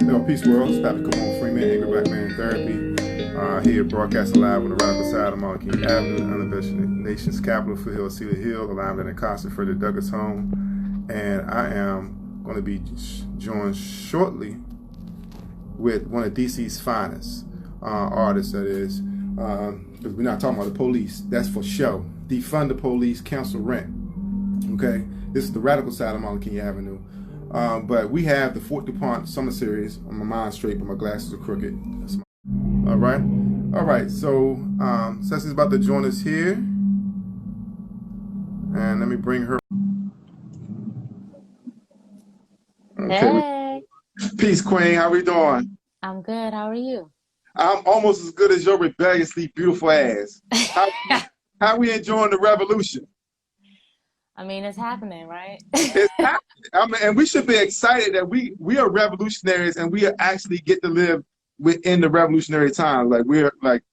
Peace World. It's Pappy Come Freeman, Angry Black Man in Therapy. Here broadcasting live on the radical side of Martin King Avenue, the nation's capital, Foothill, Cedar Hill, alive in the constant Frederick Douglass home. And I am going to be joined shortly with one of DC's finest artists, that is. Because we're not talking about the police. That's for show. Defund the police, cancel rent. Okay? This is the radical side of Martin King Avenue. But we have the Fort Dupont Summer Series on my mind straight, but my glasses are crooked. All right. So Cecily's about to join us here, and let me bring her. Okay. Hey. Peace, Queen. How we doing? I'm good. How are you? I'm almost as good as your rebelliously beautiful ass. How we enjoying the revolution? I mean, it's happening, right? It's happening. I mean, and we should be excited that we are revolutionaries and we actually get to live within the revolutionary time. Like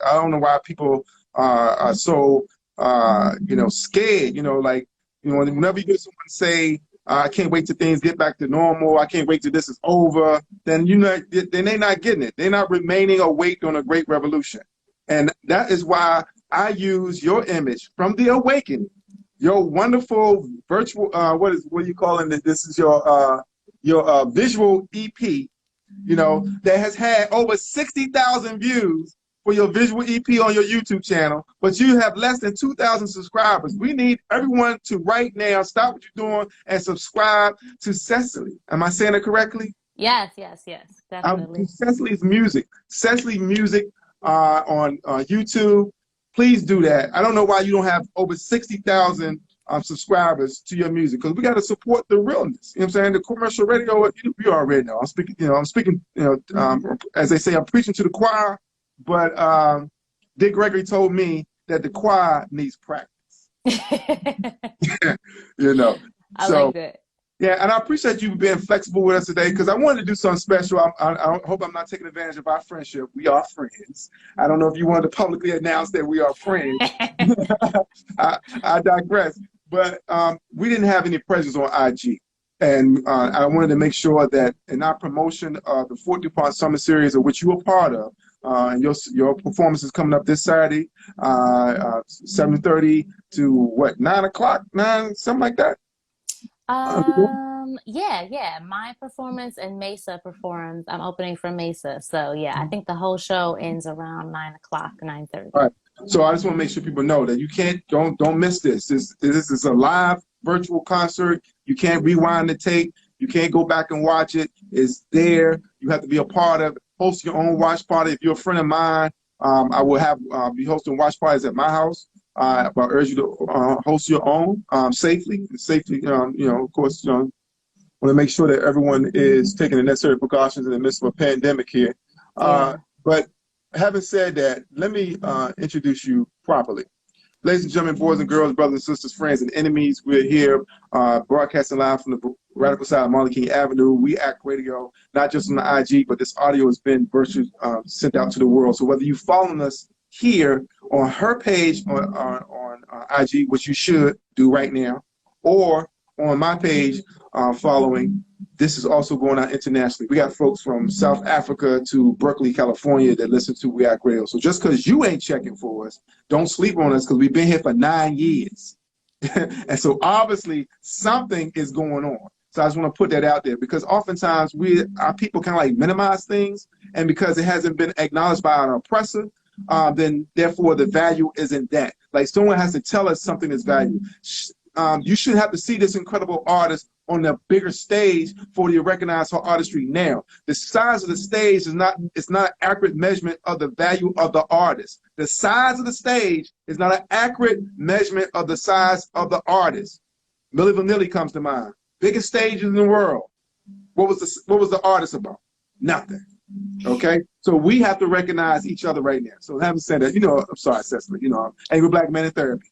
I don't know why people are so scared. Whenever you hear someone say, "I can't wait till things get back to normal. I can't wait till this is over," then they're not getting it. They're not remaining awake on a great revolution, and that is why I use your image from the awakening. Your wonderful virtual, what are you calling it? This is your visual EP, that has had over 60,000 views for your visual EP on your YouTube channel, but you have less than 2,000 subscribers. We need everyone to right now stop what you're doing and subscribe to Cecily. Am I saying it correctly? Yes, definitely. Cecily's music. Cecily music on YouTube. Please do that. I don't know why you don't have over 60,000 subscribers to your music, because we got to support the realness. You know what I'm saying? The commercial radio, you already know. I'm speaking, as they say, I'm preaching to the choir, but Dick Gregory told me that the choir needs practice. I So, like that. yeah, and I appreciate you being flexible with us today, because I wanted to do something special. I hope I'm not taking advantage of our friendship. We are friends. I don't know if you wanted to publicly announce that we are friends. I digress. But we didn't have any presence on IG. And I wanted to make sure that in our promotion of the Fort Dupont Summer Series, of which you are part of, and your performance is coming up this Saturday, 7:30 to 9 o'clock, something like that. Yeah. My performance and Maysa performs. I'm opening for Maysa. So yeah, I think the whole show ends around 9 o'clock, 9:30. All right. So I just want to make sure people know that you don't miss this. This is a live virtual concert. You can't rewind the tape. You can't go back and watch it. It's there. You have to be a part of it. Host your own watch party. If you're a friend of mine, I will be hosting watch parties at my house. I urge you to host your own safely. Of course, want to make sure that everyone is taking the necessary precautions in the midst of a pandemic here. But having said that, let me introduce you properly. Ladies and gentlemen, boys and girls, brothers and sisters, friends and enemies, we're here broadcasting live from the radical side of Martin King Avenue. We act radio, not just on the IG, but this audio has been virtually sent out to the world. So whether you're following us here on her page on IG, which you should do right now, or on my page following, this is also going out internationally. We got folks from South Africa to Berkeley, California that listen to We Act Radio. So just because you ain't checking for us, don't sleep on us, because we've been here for 9 years. And so obviously something is going on. So I just want to put that out there, because oftentimes our people kind of like minimize things, and because it hasn't been acknowledged by an oppressor, then therefore the value isn't that. Like someone has to tell us something is value. You should have to see this incredible artist on the bigger stage for you to recognize her artistry now. The size of the stage is not an accurate measurement of the value of the artist. The size of the stage is not an accurate measurement of the size of the artist. Milli Vanilli comes to mind. Biggest stages in the world. What was the artist about? Nothing. Okay, so we have to recognize each other right now. So having said that, I'm sorry, Cecily. I'm Angry Black Man in Therapy.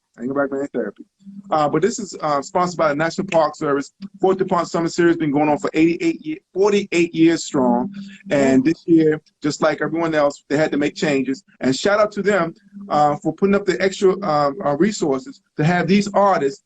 But this is sponsored by the National Park Service. Fort Dupont Summer Series been going on for 48 years strong. And this year, just like everyone else, they had to make changes. And shout out to them for putting up the extra resources to have these artists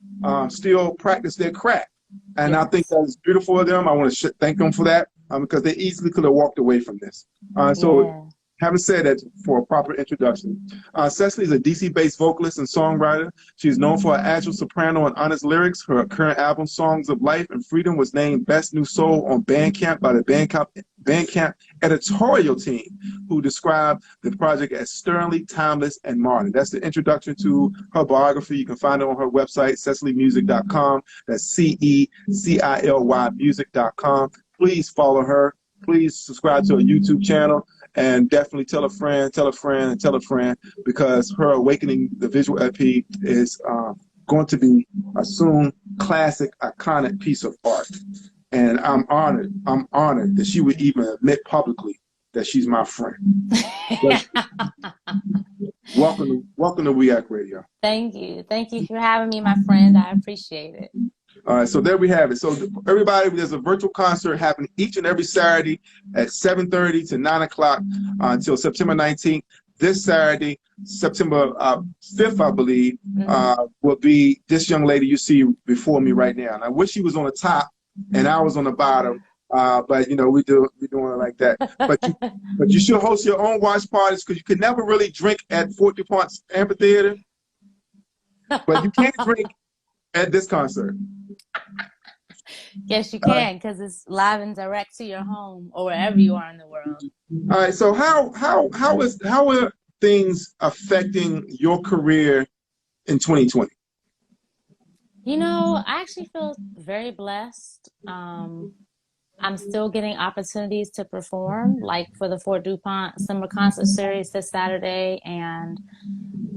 still practice their craft. And I think that is beautiful of them. I want to thank them for that. because they easily could have walked away from this. So Yeah. having said that, for a proper introduction, Cecily is a DC-based vocalist and songwriter. She's known for her agile soprano and honest lyrics. Her current album, Songs of Life and Freedom, was named Best New Soul on Bandcamp by the Bandcamp editorial team, who described the project as sternly timeless and modern. That's the introduction to her biography. You can find it on her website, cecilymusic.com. That's CECILY music.com. Please follow her. Please subscribe to her YouTube channel. And definitely tell a friend, tell a friend, and tell a friend, because her Awakening the Visual LP is going to be a soon classic, iconic piece of art. And I'm honored that she would even admit publicly that she's my friend. Welcome to We Act Radio. Thank you. Thank you for having me, my friend. I appreciate it. All right, so there we have it. So everybody, there's a virtual concert happening each and every Saturday at 7:30 to 9 o'clock until September 19th. This Saturday, September 5th, I believe, will be this young lady you see before me right now. And I wish she was on the top and I was on the bottom, but you know we're doing it like that. But you should host your own watch parties, because you can never really drink at Fort Dupont Amphitheater, but you can drink at this concert. Yes, you can, because it's live and direct to your home or wherever you are in the world. All right. So how are things affecting your career in 2020? You know, I actually feel very blessed. I'm still getting opportunities to perform, like for the Fort Dupont Summer Concert Series this Saturday, and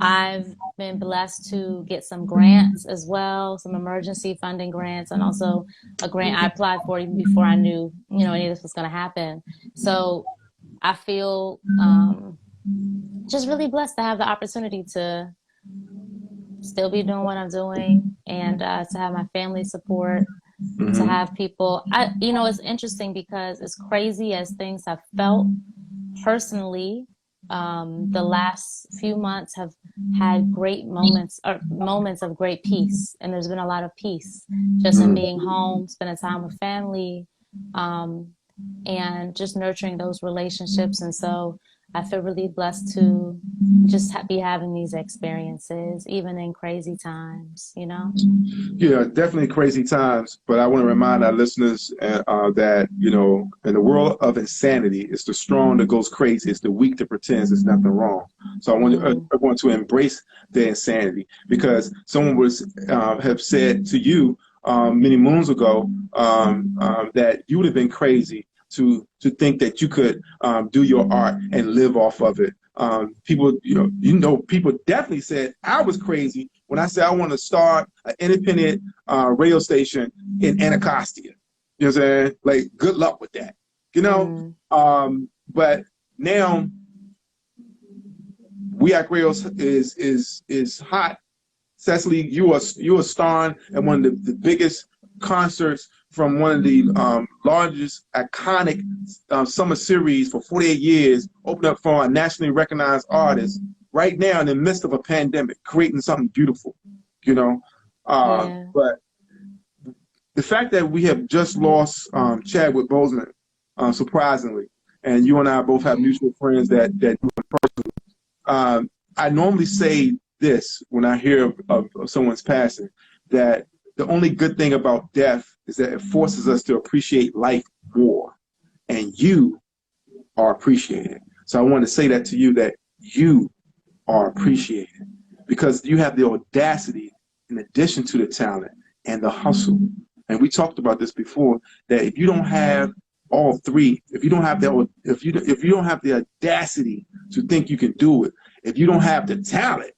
I've been blessed to get some grants as well, some emergency funding grants, and also a grant I applied for even before I knew, any of this was going to happen. So I feel just really blessed to have the opportunity to still be doing what I'm doing, and to have my family support. To have people, it's interesting because as crazy as things have felt personally, the last few months have had great moments of great peace. And there's been a lot of peace just in being home, spending time with family, and just nurturing those relationships. And so I feel really blessed to just be having these experiences, even in crazy times, Yeah, definitely crazy times. But I want to remind our listeners that, in the world of insanity, it's the strong that goes crazy. It's the weak that pretends there's nothing wrong. So I want to embrace the insanity, because someone have said to you many moons ago that you would have been crazy to think that you could do your art and live off of it. People, people definitely said I was crazy when I said I want to start an independent radio station in Anacostia. You know what I'm saying? Like, good luck with that. But now We Act Radio is hot. Cecily, you are starring at one of the biggest concerts from one of the largest iconic summer series for 48 years, opened up for a nationally recognized artist right now in the midst of a pandemic, creating something beautiful, But the fact that we have just lost Chadwick Boseman, surprisingly, and you and I both have mutual friends that knew him personally. I normally say this when I hear of someone's passing, that the only good thing about death is that it forces us to appreciate life more, and you are appreciated. So I want to say that to you, that you are appreciated, because you have the audacity, in addition to the talent and the hustle. And we talked about this before, that if you don't have all three, if you don't have the audacity to think you can do it, if you don't have the talent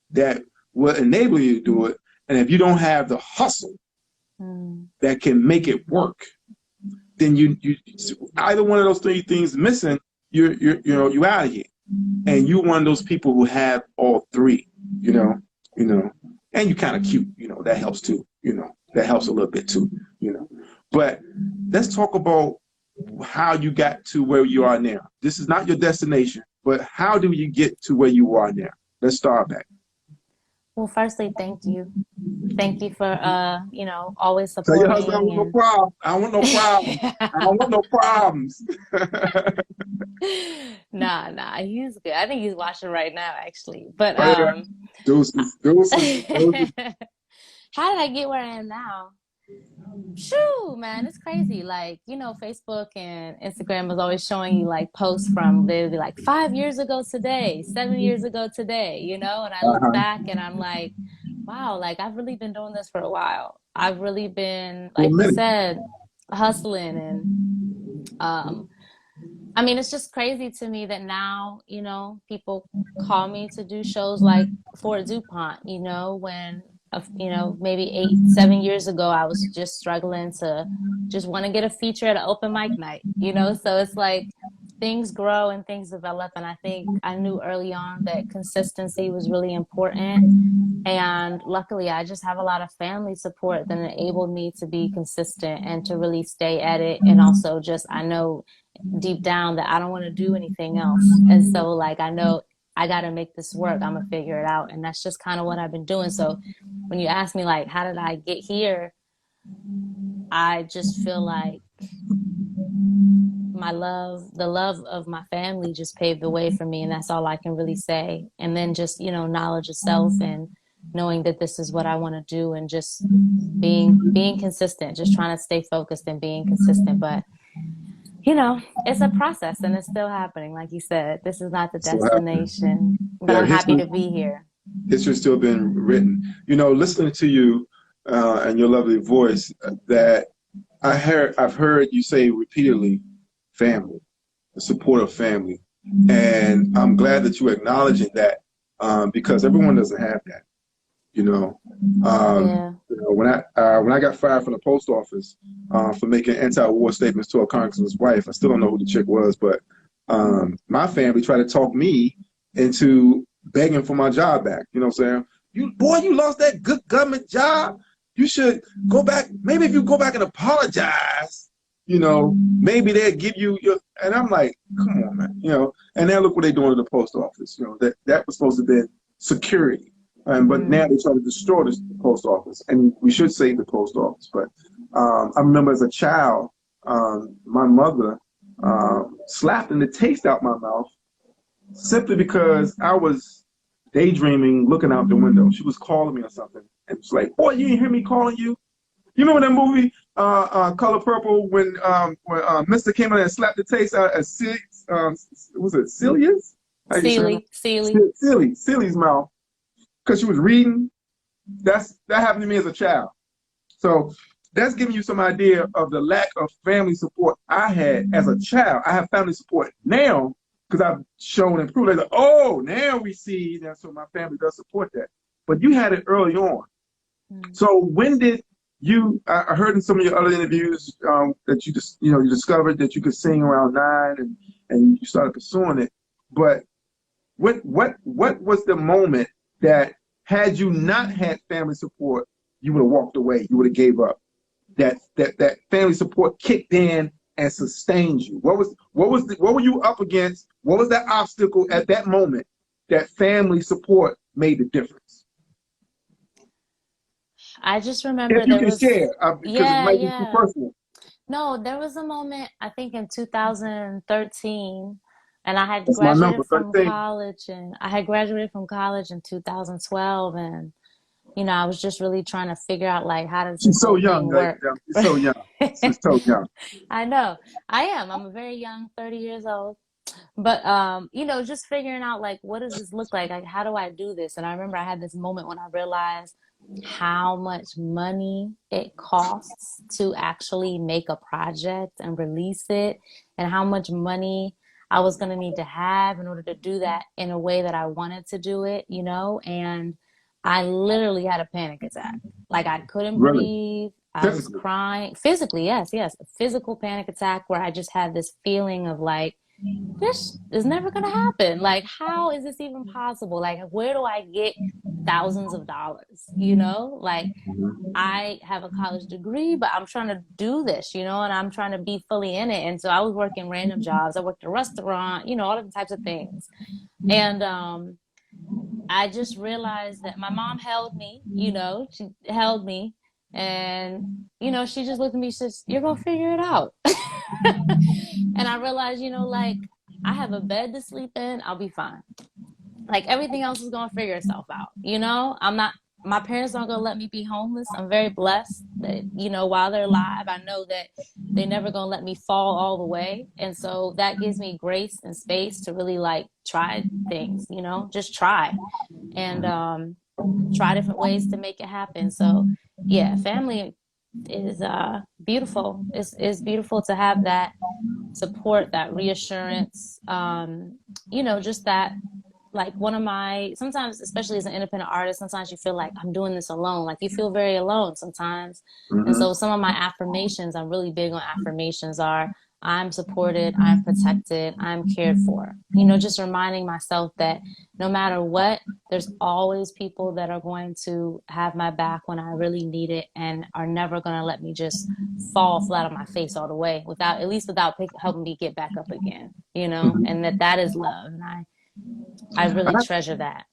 that will enable you to do it, and if you don't have the hustle that can make it work, then you either one of those three things missing, you're out of here. And you're one of those people who have all three, and you're kind of cute, that helps too, that helps a little bit too, But let's talk about how you got to where you are now. This is not your destination, but how do you get to where you are now? Let's start back. Well, firstly, thank you. Thank you for always Tell your husband I supporting want no and problem. I don't want no problems. I don't want no problems. nah, he's good. I think he's watching right now, actually. But Oh yeah, deuces, deuces, deuces. how did I get where I am now? Shoo, man, it's crazy. Like, Facebook and Instagram was always showing you like posts from literally like 5 years ago today, 7 years ago today, and I look Uh-huh. back and I'm like, wow, like I've really been doing this for a while. I've really been, For a like you minute. said, hustling and um I mean, it's just crazy to me that now, people call me to do shows like for Dupont, when, maybe 8, 7 years ago, I was just struggling to just want to get a feature at an open mic night, So it's like things grow and things develop. And I think I knew early on that consistency was really important. And luckily, I just have a lot of family support that enabled me to be consistent and to really stay at it. And also, just I know deep down that I don't want to do anything else. And so, like, I know I got to make this work. I'm going to figure it out. And that's just kind of what I've been doing. So, when you ask me, like, how did I get here? I just feel like the love of my family just paved the way for me. And that's all I can really say. And then just, knowledge of self and knowing that this is what I want to do and just being consistent, just trying to stay focused and being consistent. But it's a process and it's still happening. Like you said, this is not the So happening. destination, but Yeah, I'm happy to be here. history's still been written. Listening to you and your lovely voice, that I've heard you say repeatedly, family, the support of family, and I'm glad that you're acknowledging that, because everyone doesn't have that. You know, Yeah. when I got fired from the post office for making anti-war statements to a congressman's wife, I still don't know who the chick was, but my family tried to talk me into begging for my job back. You know what I'm saying? You lost that good government job. You should go back. Maybe if you go back and apologize, maybe they'll give you your. And I'm like, come on, man. And now look what they're doing to the post office. That was supposed to be security. But now they try to destroy the post office, and we should save the post office. But I remember as a child, my mother slapped the taste out my mouth simply because I was daydreaming, looking out the window. She was calling me or something, and it's like, "Boy, you didn't hear me calling you." You remember that movie, Color Purple, when Mister came in and slapped the taste out of was it Celia's? How you say Cecily. that? Celia's mouth, because she was reading. That happened to me as a child. So that's giving you some idea of the lack of family support I had as a child. I have family support now because I've shown and proved. Like, oh, now we see that. So my family does support that. But you had it early on. So when did you? I heard in some of your other interviews that you just you discovered that you could sing around 9 and you started pursuing it. But what was the moment that, had you not had family support, you would have walked away, you would have gave up? That family support kicked in and sustained you. What were you up against? What was that obstacle at that moment that family support made the difference? I just remember If you there can was, share, because it yeah, might be too yeah. personal. No, there was a moment, I think in 2013, and I had That's my number, graduated from 13. college, and I had graduated from college in 2012, and I was just really trying to figure out like how does this She's so whole young, thing like work? she's so young. She's so young. I know. I am. I'm a very young, 30 years old. But just figuring out like what does this look like? Like how do I do this? And I remember I had this moment when I realized how much money it costs to actually make a project and release it, and how much money I was going to need to have in order to do that in a way that I wanted to do it, and I literally had a panic attack. Like I couldn't Really, breathe. I was physically. crying physically. Yes, yes. A physical panic attack where I just had this feeling of like, this is never going to happen. Like, how is this even possible? Like, where do I get thousands of dollars? Like, I have a college degree, but I'm trying to do this, and I'm trying to be fully in it. And so I was working random jobs. I worked at a restaurant, all different types of things. And I just realized that my mom held me, she held me. And, she just looked at me, she says, "You're going to figure it out." And I realized, like, I have a bed to sleep in, I'll be fine. Like, everything else is going to figure itself out. I'm not, my parents aren't going to let me be homeless. I'm very blessed that, while they're alive, I know that they're never going to let me fall all the way. And so that gives me grace and space to really like try things, just try and try different ways to make it happen. So yeah, family is beautiful. It's beautiful to have that support, that reassurance, just that, like, one of my, sometimes, especially as an independent artist, sometimes you feel like I'm doing this alone. Like, you feel very alone sometimes. And Mm-hmm. so some of my affirmations, I'm really big on affirmations, are I'm supported, I'm protected, I'm cared for. Just reminding myself that no matter what, there's always people that are going to have my back when I really need it and are never going to let me just fall flat on my face all the way without, at least without helping me get back up again, and that is love. And I really treasure that.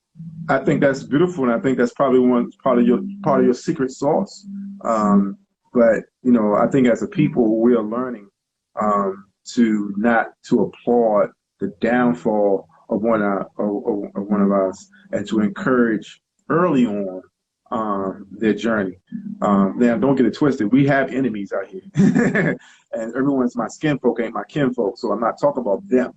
I think that's beautiful, and I think that's probably one part of your secret sauce. But I think as a people, we are learning to not to applaud the downfall of one of us, and to encourage early on their journey. Now, don't get it twisted. We have enemies out here, and everyone's my skin folk ain't my kinfolk. So I'm not talking about them.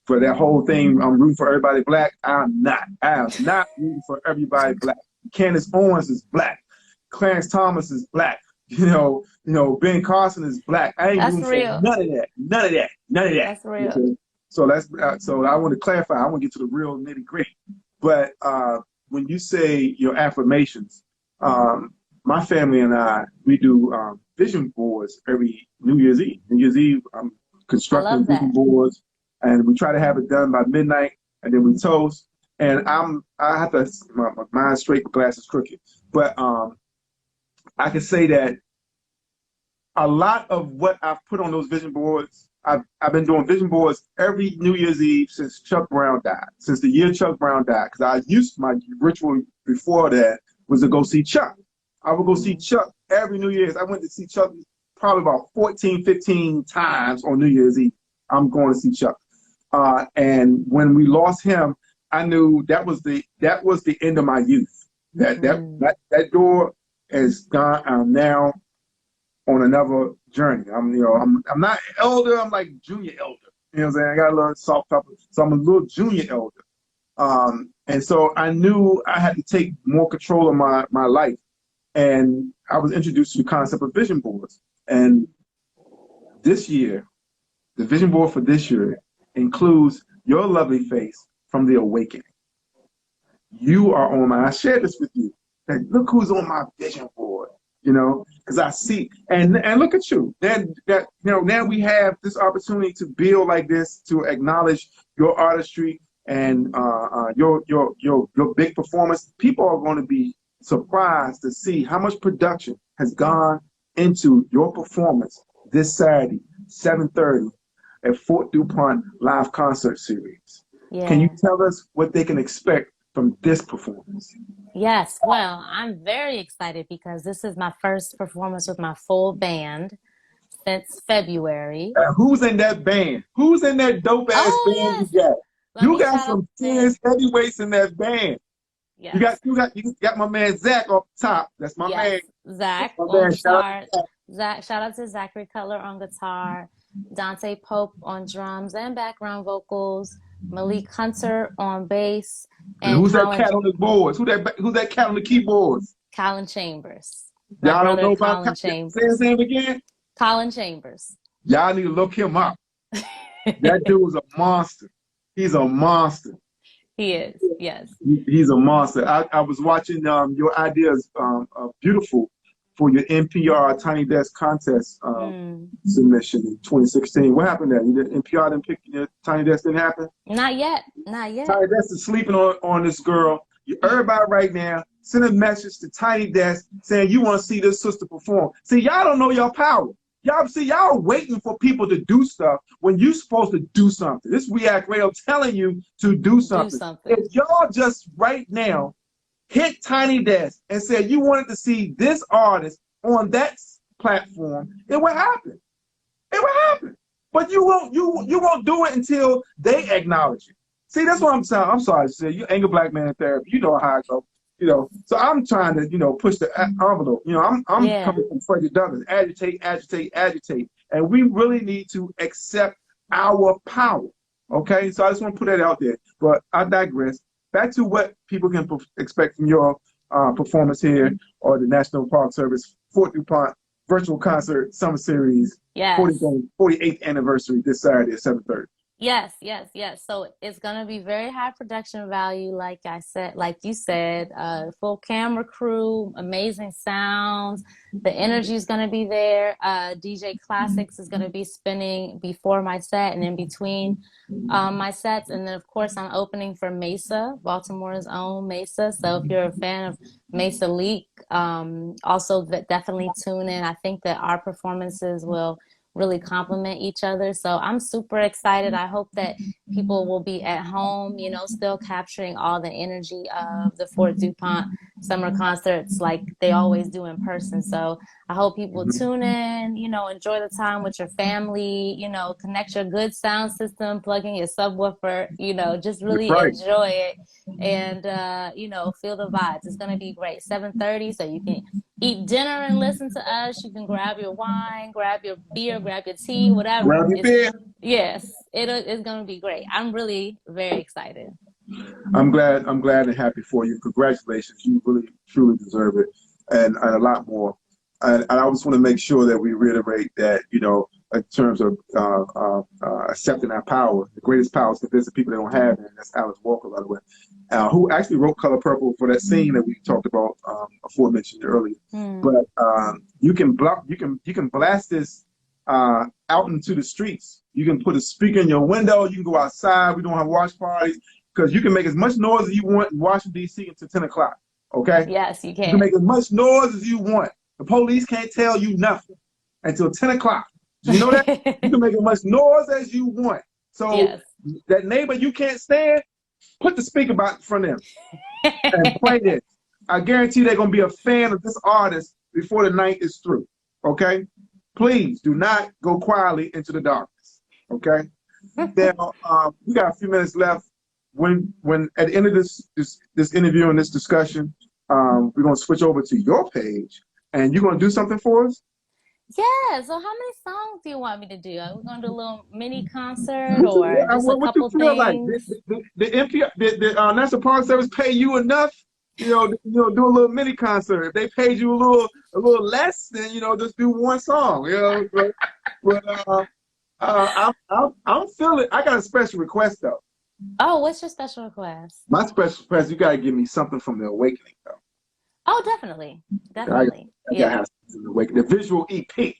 For that whole thing, I'm rooting for everybody black. I'm not. I am not rooting for everybody black. Candace Owens is black. Clarence Thomas is black. Ben Carson is black. I ain't That's rooting for real. none of that. None of that. None of that. That's real. Okay? So I want to clarify. I want to get to the real nitty gritty. But when you say your affirmations, my family and we do vision boards every New Year's Eve. New Year's Eve, I'm I constructing love vision that. boards, and we try to have it done by midnight, and then we toast. And I have to my mind straight, glasses crooked. But I can say that a lot of what I've put on those vision boards, I've been doing vision boards every New Year's Eve since Chuck Brown died, since the year Chuck Brown died. Because my ritual before that was to go see Chuck. I would go see Chuck every New Year's. I went to see Chuck probably about 14, 15 times on New Year's Eve. I'm going to see Chuck. And when we lost him, I knew that was the end of my youth. That door is gone. I'm now on another journey. I'm not elder. I'm like junior elder. You know what I'm saying? I got a little soft top, so I'm a little junior elder. And so I knew I had to take more control of my life. And I was introduced to the concept of vision boards. And this year, the vision board for this year includes your lovely face from the awakening. You are on I shared this with you. Like, look who's on my vision board, because I see, and look at you. Now we have this opportunity to build like this, to acknowledge your artistry and your big performance. People are going to be surprised to see how much production has gone into your performance this Saturday, 7:30 at Fort Dupont Live Concert Series. Yeah. Can you tell us what they can expect from this performance? Yes. Well, I'm very excited because this is my first performance with my full band since February. Who's in that band? Who's in that dope ass band yes. you got? Let You me got shout some out serious heavyweights in that band. Yes. You got my man Zach up top. That's my man. Zach My on man, guitar. Shout out to Zachary Cutler on guitar, Dante Pope on drums and background vocals, Malik Hunter on bass, and and who's that cat on the boards? Who's that cat on the keyboards? Colin Chambers. My Y'all don't brother know about Colin Chambers. Say his name again? Colin Chambers. Y'all need to look him up. That dude is a monster. He's a monster. He is, yes. He's a monster. I was watching your ideas, beautiful, for your NPR Tiny Desk contest submission in 2016. What happened there? NPR didn't pick your Tiny Desk, didn't happen? Not yet. Not yet. Tiny Desk is sleeping on this girl. Everybody right now, send a message to Tiny Desk saying you want to see this sister perform. See, y'all don't know your power. y'all waiting for people to do stuff when you're supposed to do something. This React Radio telling you to do something. Do something. If y'all just right now hit Tiny Desk and said you wanted to see this artist on that platform, it would happen. It would happen. But you won't do it until they acknowledge it. See, that's what I'm saying. I'm sorry to say, you ain't a black man in therapy. You know how I go. So I'm trying to, push the envelope. I'm coming from Freddie Douglass. Agitate, agitate, agitate. And we really need to accept our power. Okay? So I just want to put that out there. But I digress. Back to what people can expect from your performance here or the National Park Service Fort Dupont Virtual Concert Summer Series. Yes. 48th anniversary this Saturday at 7:30. Yes. So it's gonna be very high production value, like you said, full camera crew, amazing sounds. The energy is gonna be there. DJ Classics is gonna be spinning before my set and in between my sets, and then of course I'm opening for Maysa, Baltimore's own Maysa. So if you're a fan of Maysa Leak, also definitely tune in. I think that our performances will really complement each other. So I'm super excited. I hope that people will be at home, still capturing all the energy of the Fort Dupont summer concerts like they always do in person. So I hope people tune in, enjoy the time with your family, connect your good sound system, plug in your subwoofer, just really enjoy it and, feel the vibes. It's going to be great. 7:30, so you can eat dinner and listen to us. You can grab your wine, grab your beer, grab your tea, whatever. Grab your beer. Yes, it's going to be great. I'm really very excited. I'm glad and happy for you. Congratulations. You really, truly deserve it. And a lot more. And I just want to make sure that we reiterate that, in terms of accepting our power, the greatest power is to visit people that don't have it. And that's Alice Walker, by the way, who actually wrote Color Purple for that scene that we talked about aforementioned earlier. But you can blast this out into the streets. You can put a speaker in your window. You can go outside. We don't have watch parties because you can make as much noise as you want in Washington, D.C. until 10 o'clock. Okay? Yes, you can. You can make as much noise as you want. The police can't tell you nothing until 10 o'clock. You know that? You can make as much noise as you want. So that neighbor you can't stand, put the speaker back in front of them and play this. I guarantee they're going to be a fan of this artist before the night is through. Okay? Please do not go quietly into the darkness. Okay? Now, we got a few minutes left. When at the end of this interview and this discussion, we're going to switch over to your page. And you're going to do something for us? Yeah. So how many songs do you want me to do? Are we going to do a little mini concert or just a couple things? Like? The National Park Service pay you enough? Do a little mini concert. If they paid you a little less, then just do one song. But I'm feeling. I got a special request though. Oh, what's your special request? My special request, you got to give me something from The Awakening though. Oh, definitely. The visual EP,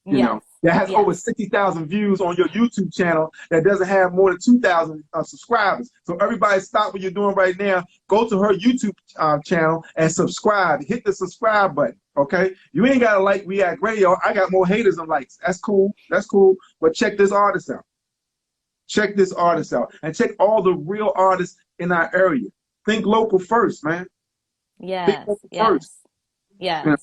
that has over 60,000 views on your YouTube channel that doesn't have more than 2,000 subscribers. So everybody stop what you're doing right now. Go to her YouTube channel and subscribe. Hit the subscribe button, okay? You ain't got to like React Radio. I got more haters than likes. That's cool. But check this artist out. Check this artist out. And check all the real artists in our area. Think local first, man. Yes. Yeah.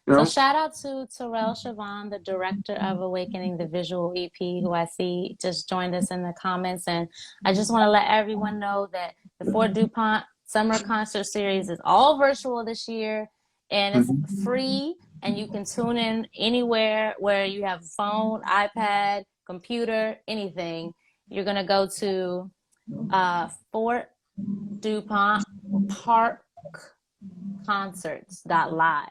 So shout out to Terrell Siobhan, the director of Awakening, the visual EP, who I see just joined us in the comments. And I just want to let everyone know that the Fort Dupont Summer Concert Series is all virtual this year, and it's free, and you can tune in anywhere where you have a phone, iPad, computer, anything. You're going to go to Fort Dupont Park Concerts.live.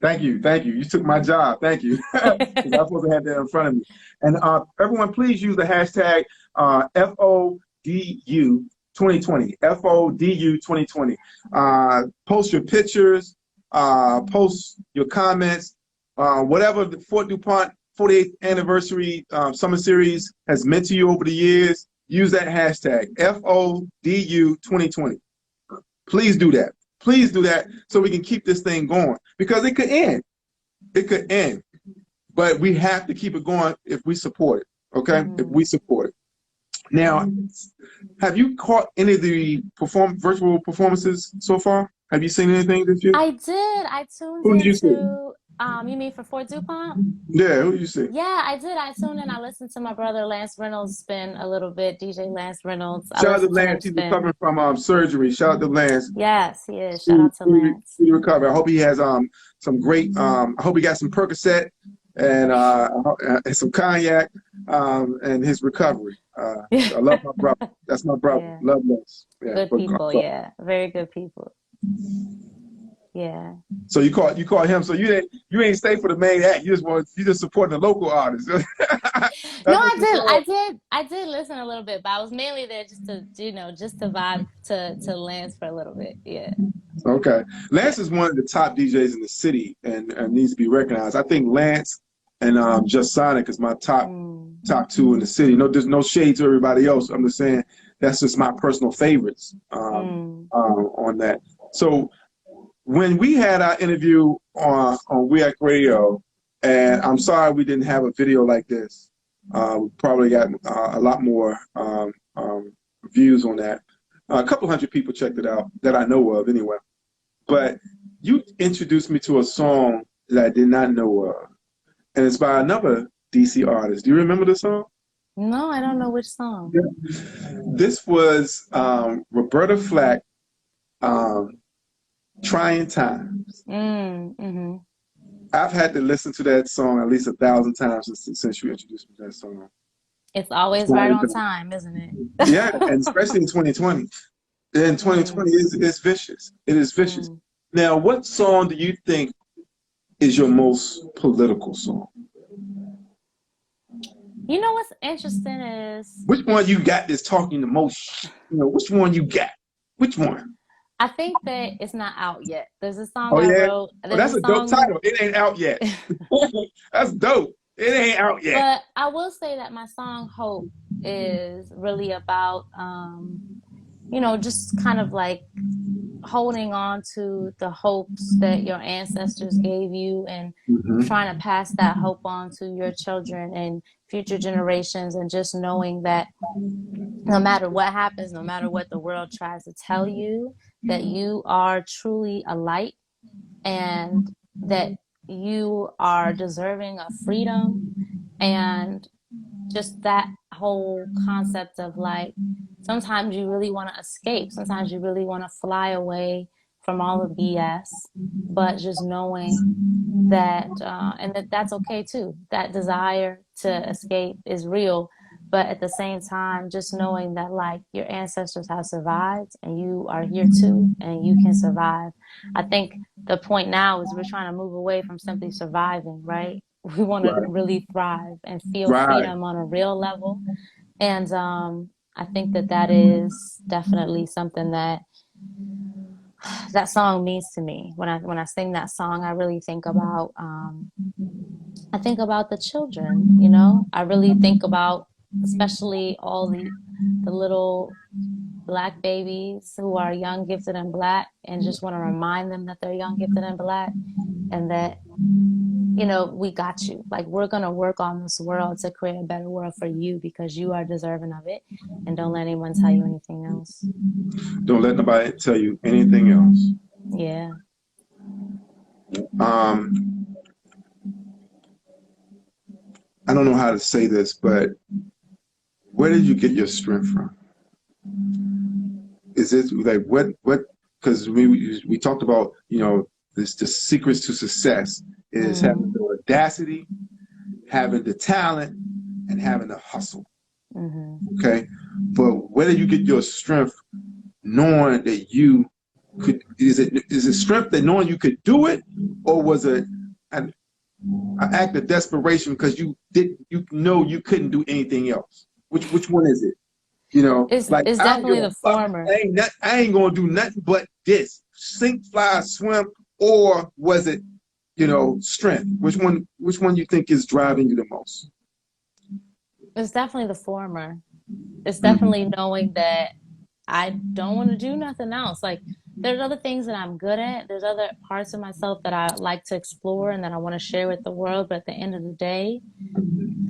Thank you. You took my job. Thank you. I'm supposed to have that in front of me. And everyone, please use the hashtag FODU 2020. FODU 2020. Post your pictures. Post your comments. Whatever the Fort Dupont 48th anniversary summer series has meant to you over the years, use that hashtag FODU 2020. Please do that. Please do that so we can keep this thing going, because it could end. but we have to keep it going if we support it. Okay, if we support it. Now, have you caught any of the virtual performances so far? Have you seen anything this year? I did. I tuned Who did you see? into, you mean for Fort Dupont? Yeah, who did you see? Yeah, I did. I tuned in. I listened to my brother Lance Reynolds spin a little bit, DJ Lance Reynolds. I Shout out to listened to him Lance. He's spin. recovering from surgery. Shout out to Lance. Yes, he is. Shout out to Lance. He recovered. I hope he has some great. I hope he got some Percocet and some cognac and his recovery. I love my brother. That's my brother. Yeah. Love Lance. Yeah, Good people. Yeah, very good people. Yeah. So you call him. So you ain't stay for the main act. You just supporting the local artists. No, I did listen a little bit, but I was mainly there just to vibe to Lance for a little bit. Yeah. Okay. Lance is one of the top DJs in the city and needs to be recognized. I think Lance and Just Sonic is my top two in the city. No, there's no shade to everybody else. I'm just saying that's just my personal favorites on that. So when we had our interview on WEAC Radio, and I'm sorry we didn't have a video like this. We probably got a lot more views on that. A couple hundred people checked it out that I know of anyway. But you introduced me to a song that I did not know of. And it's by another DC artist. Do you remember the song? No, I don't know which song. Yeah. This was Roberta Flack, Trying Times. I've had to listen to that song at least 1,000 times since you introduced me to that song. It's always right on time, isn't it? Yeah, and especially in 2020. In 2020, it's vicious. It is vicious. Now, what song do you think is your most political song? You know what's interesting is... Which one you got that's talking the most? Which one you got? Which one? I think that it's not out yet. There's a song I wrote. That's a dope title. It ain't out yet. That's dope. It ain't out yet. But I will say that my song Hope is really about, just kind of like holding on to the hopes that your ancestors gave you and trying to pass that hope on to your children and future generations, and just knowing that no matter what happens, no matter what the world tries to tell you, that you are truly a light and that you are deserving of freedom. And just that whole concept of like, sometimes you really want to escape. Sometimes you really want to fly away from all the BS, but just knowing that, and that's okay too. That desire to escape is real. But at the same time, just knowing that like your ancestors have survived and you are here too, and you can survive. I think the point now is we're trying to move away from simply surviving, right? We want to really thrive and feel freedom on a real level. And I think that is definitely something that song means to me. When I sing that song, I really think about the children, I really think about especially all the little Black babies who are young, gifted, and Black, and just want to remind them that they're young, gifted, and Black, and that, we got you. Like, we're going to work on this world to create a better world for you because you are deserving of it. And don't let anyone tell you anything else. Don't let nobody tell you anything else. Yeah. I don't know how to say this, but where did you get your strength from? Is it like what? Because we talked about the secrets to success is having the audacity, having the talent, and having the hustle. Okay, but where did you get your strength, knowing that you could? Is it strength that knowing you could do it, or was it an act of desperation because you couldn't do anything else? Which one is it? It's definitely the former. I ain't gonna do nothing but this: sink, fly, swim. Or was it, strength? Which one you think is driving you the most? It's definitely the former. It's definitely knowing that I don't want to do nothing else. Like, there's other things that I'm good at. There's other parts of myself that I like to explore and that I want to share with the world. But at the end of the day,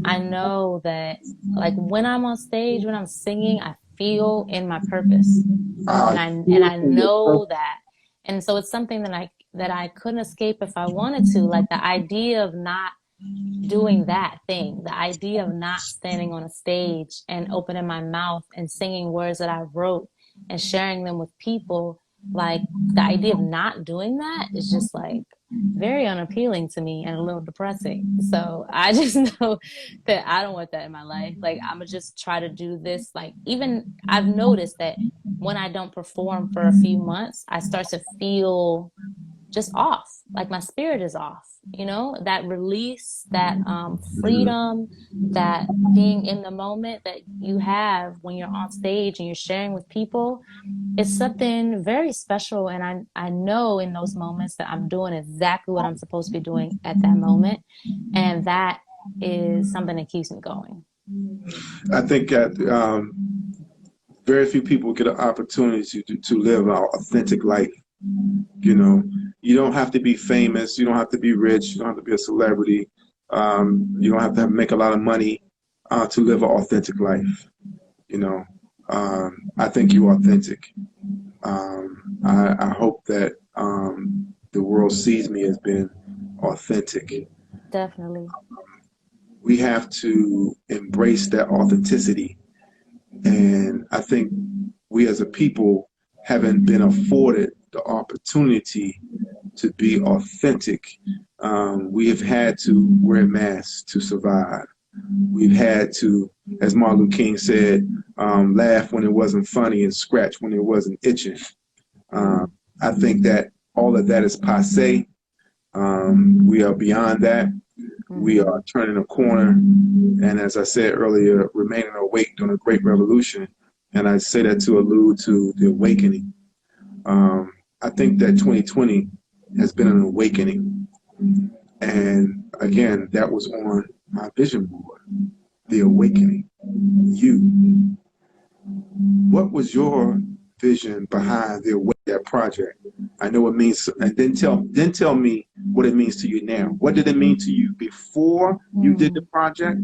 I know that like when I'm on stage, when I'm singing, I feel in my purpose. And I know that. And so it's something that I couldn't escape if I wanted to. Like the idea of not doing that thing, the idea of not standing on a stage and opening my mouth and singing words that I wrote and sharing them with people, like the idea of not doing that is just like very unappealing to me and a little depressing. So I just know that I don't want that in my life. Like I'm gonna just try to do this. Like even I've noticed that when I don't perform for a few months, I start to feel just off, like my spirit is off, you know, that release, that freedom, that being in the moment that you have when you're on stage and you're sharing with people. It's something very special, and I know in those moments that I'm doing exactly what I'm supposed to be doing at that moment, and that is something that keeps me going. I think that very few people get an opportunity to live an authentic life. You know, you don't have to be famous. You don't have to be rich. You don't have to be a celebrity. You don't have to make a lot of money to live an authentic life. You know, I think you're authentic. I hope that the world sees me as being authentic. Definitely. We have to embrace that authenticity. And I think we as a people haven't been afforded the opportunity to be authentic. We have had to wear masks to survive. We've had to, as Martin Luther King said, laugh when it wasn't funny and scratch when it wasn't itching. I think that all of that is passe. We are beyond that. We are turning a corner. And as I said earlier, remaining awake during a great revolution. And I say that to allude to the awakening. I think that 2020 has been an awakening. And again, that was on my vision board, the awakening. You. What was your vision behind that project? I know it means, and then tell me what it means to you now. What did it mean to you before you did the project,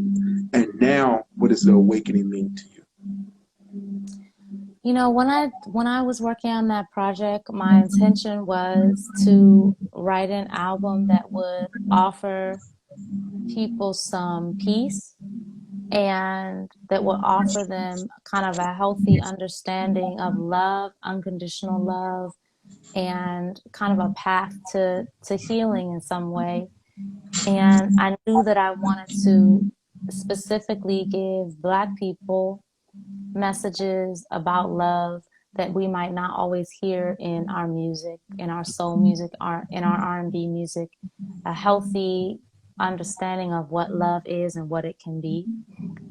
and now what does the awakening mean to you? You know, when I was working on that project, my intention was to write an album that would offer people some peace and that will offer them kind of a healthy understanding of love, unconditional love, and kind of a path to healing in some way. And I knew that I wanted to specifically give Black people messages about love that we might not always hear in our music, in our soul music, in our R&B music, a healthy understanding of what love is and what it can be.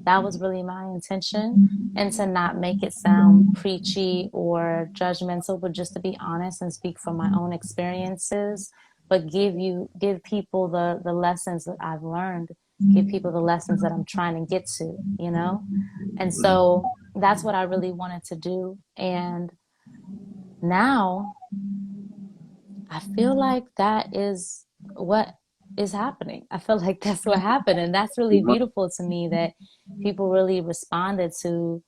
That was really my intention, and to not make it sound preachy or judgmental, but just to be honest and speak from my own experiences, but give people the lessons that I've learned, give people the lessons that I'm trying to get to, you know? And so that's what I really wanted to do. And now I feel like that is what is happening. I feel like that's what happened. And that's really beautiful to me that people really responded to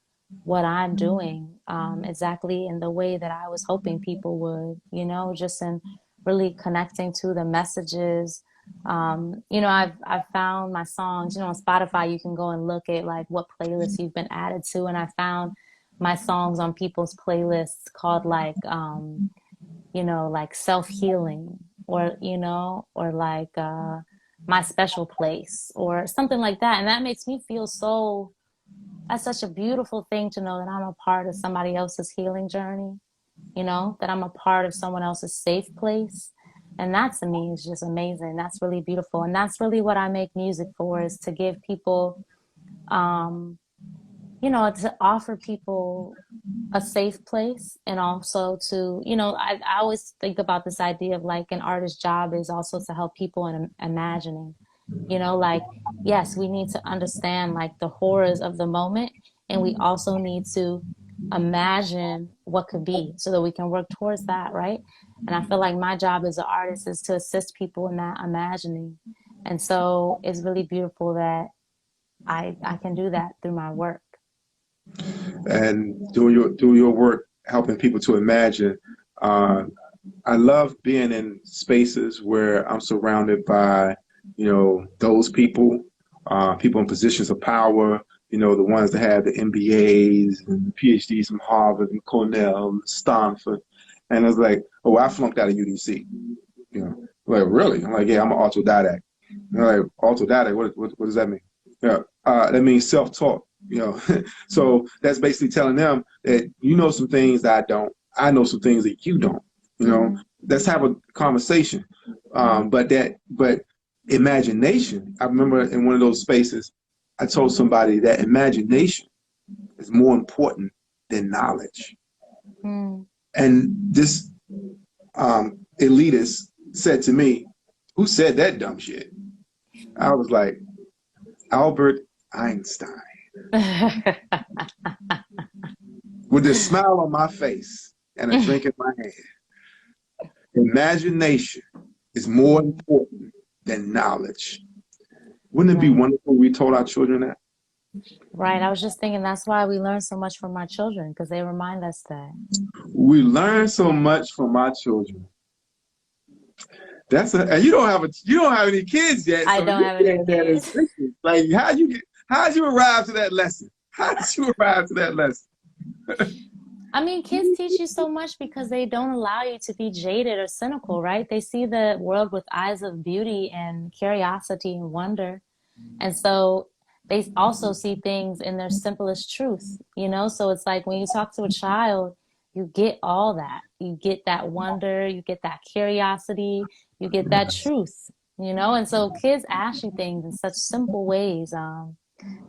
what I'm doing exactly in the way that I was hoping people would, you know, just in really connecting to the messages. You know, I've found my songs, you know, on Spotify, you can go and look at like what playlists you've been added to. And I found my songs on people's playlists called like, you know, like self-healing or, you know, or like my special place or something like that. And that makes me feel so, that's such a beautiful thing to know that I'm a part of somebody else's healing journey, you know, that I'm a part of someone else's safe place. And that to me is just amazing. That's really beautiful. And that's really what I make music for, is to give people, you know, to offer people a safe place, and also to, you know, I always think about this idea of like an artist's job is also to help people in imagining, you know, like, yes, we need to understand like the horrors of the moment, and we also need to imagine what could be so that we can work towards that, right? And I feel like my job as an artist is to assist people in that imagining. And so it's really beautiful that I can do that through my work. And do your work helping people to imagine. Uh, I love being in spaces where I'm surrounded by, those people, people in positions of power, the ones that have the MBAs and the PhDs from Harvard and Cornell and Stanford. And it's like, oh, I flunked out of UDC. Like, really? I'm like, yeah, I'm an autodidact. And they're like, autodidact, what does that mean? Yeah, that means self-taught, So that's basically telling them that you know some things that I don't. I know some things that you don't. Let's have a conversation. But imagination. I remember in one of those spaces, I told somebody that imagination is more important than knowledge. Mm. And this elitist said to me, "Who said that dumb shit?" I was like, Albert Einstein. With a smile on my face and a drink in my hand. Imagination is more important than knowledge. Wouldn't it be wonderful if we told our children that? Right. I was just thinking that's why we learn so much from our children, because they remind us that. We learn so much from our children. And you don't have any kids yet. I don't have any kids. Like how'd you arrive to that lesson? How did you arrive to that lesson? I mean, kids teach you so much because they don't allow you to be jaded or cynical, right? They see the world with eyes of beauty and curiosity and wonder. And so they also see things in their simplest truth, So it's like when you talk to a child, you get all that. You get that wonder, you get that curiosity, you get that truth, And so kids ask you things in such simple ways.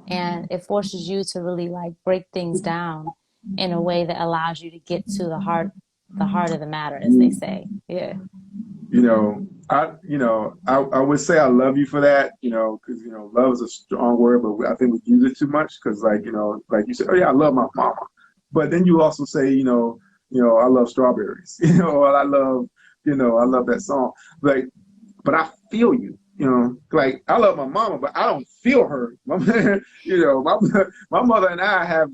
And it forces you to really like break things down in a way that allows you to get to the heart of the matter, as they say. Yeah. I would say I love you for that, because love is a strong word, but I think we use it too much because, like you said, oh yeah, I love my mama, but then you also say, I love strawberries, or I love that song, like, but I feel you. Like I love my mama, but I don't feel her. My mother and I have,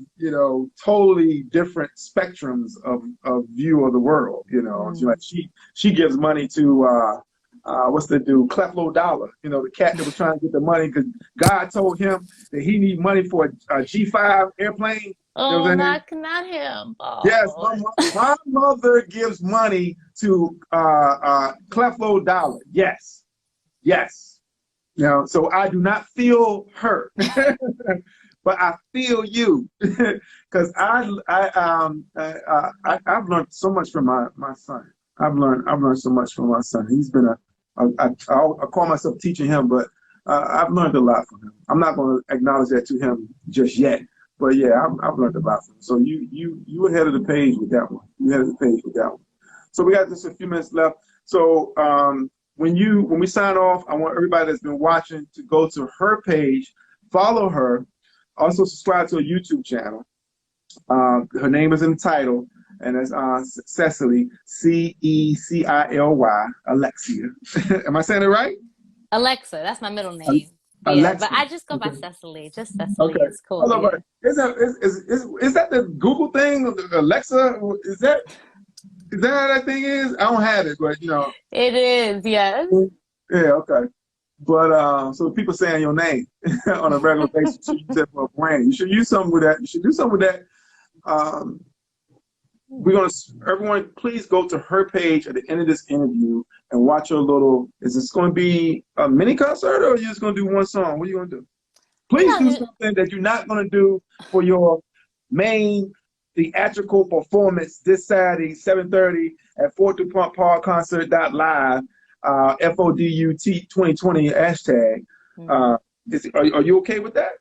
totally different spectrums of view of the world. Like she gives money to what's the dude, Cleflo Dollar, the cat that was trying to get the money because God told him that he need money for a G5 airplane. Oh, not him. Oh. Yes, my mother gives money to Cleflo Dollar. Yes. So I do not feel her, but I feel you, because I've learned so much from my son. I've learned so much from my son. He's been I call myself teaching him, but I've learned a lot from him. I'm not going to acknowledge that to him just yet, but yeah, I've learned a lot from him. So you ahead of the page with that one. You ahead of the page with that one. So we got just a few minutes left. So when we sign off, I want everybody that's been watching to go to her page, follow her, also subscribe to her YouTube channel. Her name is in the title, and it's Cecily, Cecily, Alexia. Am I saying it right? Alexa, that's my middle name. Alexa. But I just go by Cecily. Just Cecily is cool. Is that the Google thing? Alexa? Is that how that thing is? I don't have it, but It is, yes. Yeah, okay. But so people saying your name on a regular basis, you should for a brand. You should use something with that. You should do something with that. Everyone, please go to her page at the end of this interview and watch her little. Is this going to be a mini concert, or are you just going to do one song? What are you going to do? Please do something that you're not going to do for your main theatrical performance this Saturday, 7:30 at Fort Dupont Park Concert.live, FODUT 2020 hashtag. Are you okay with that?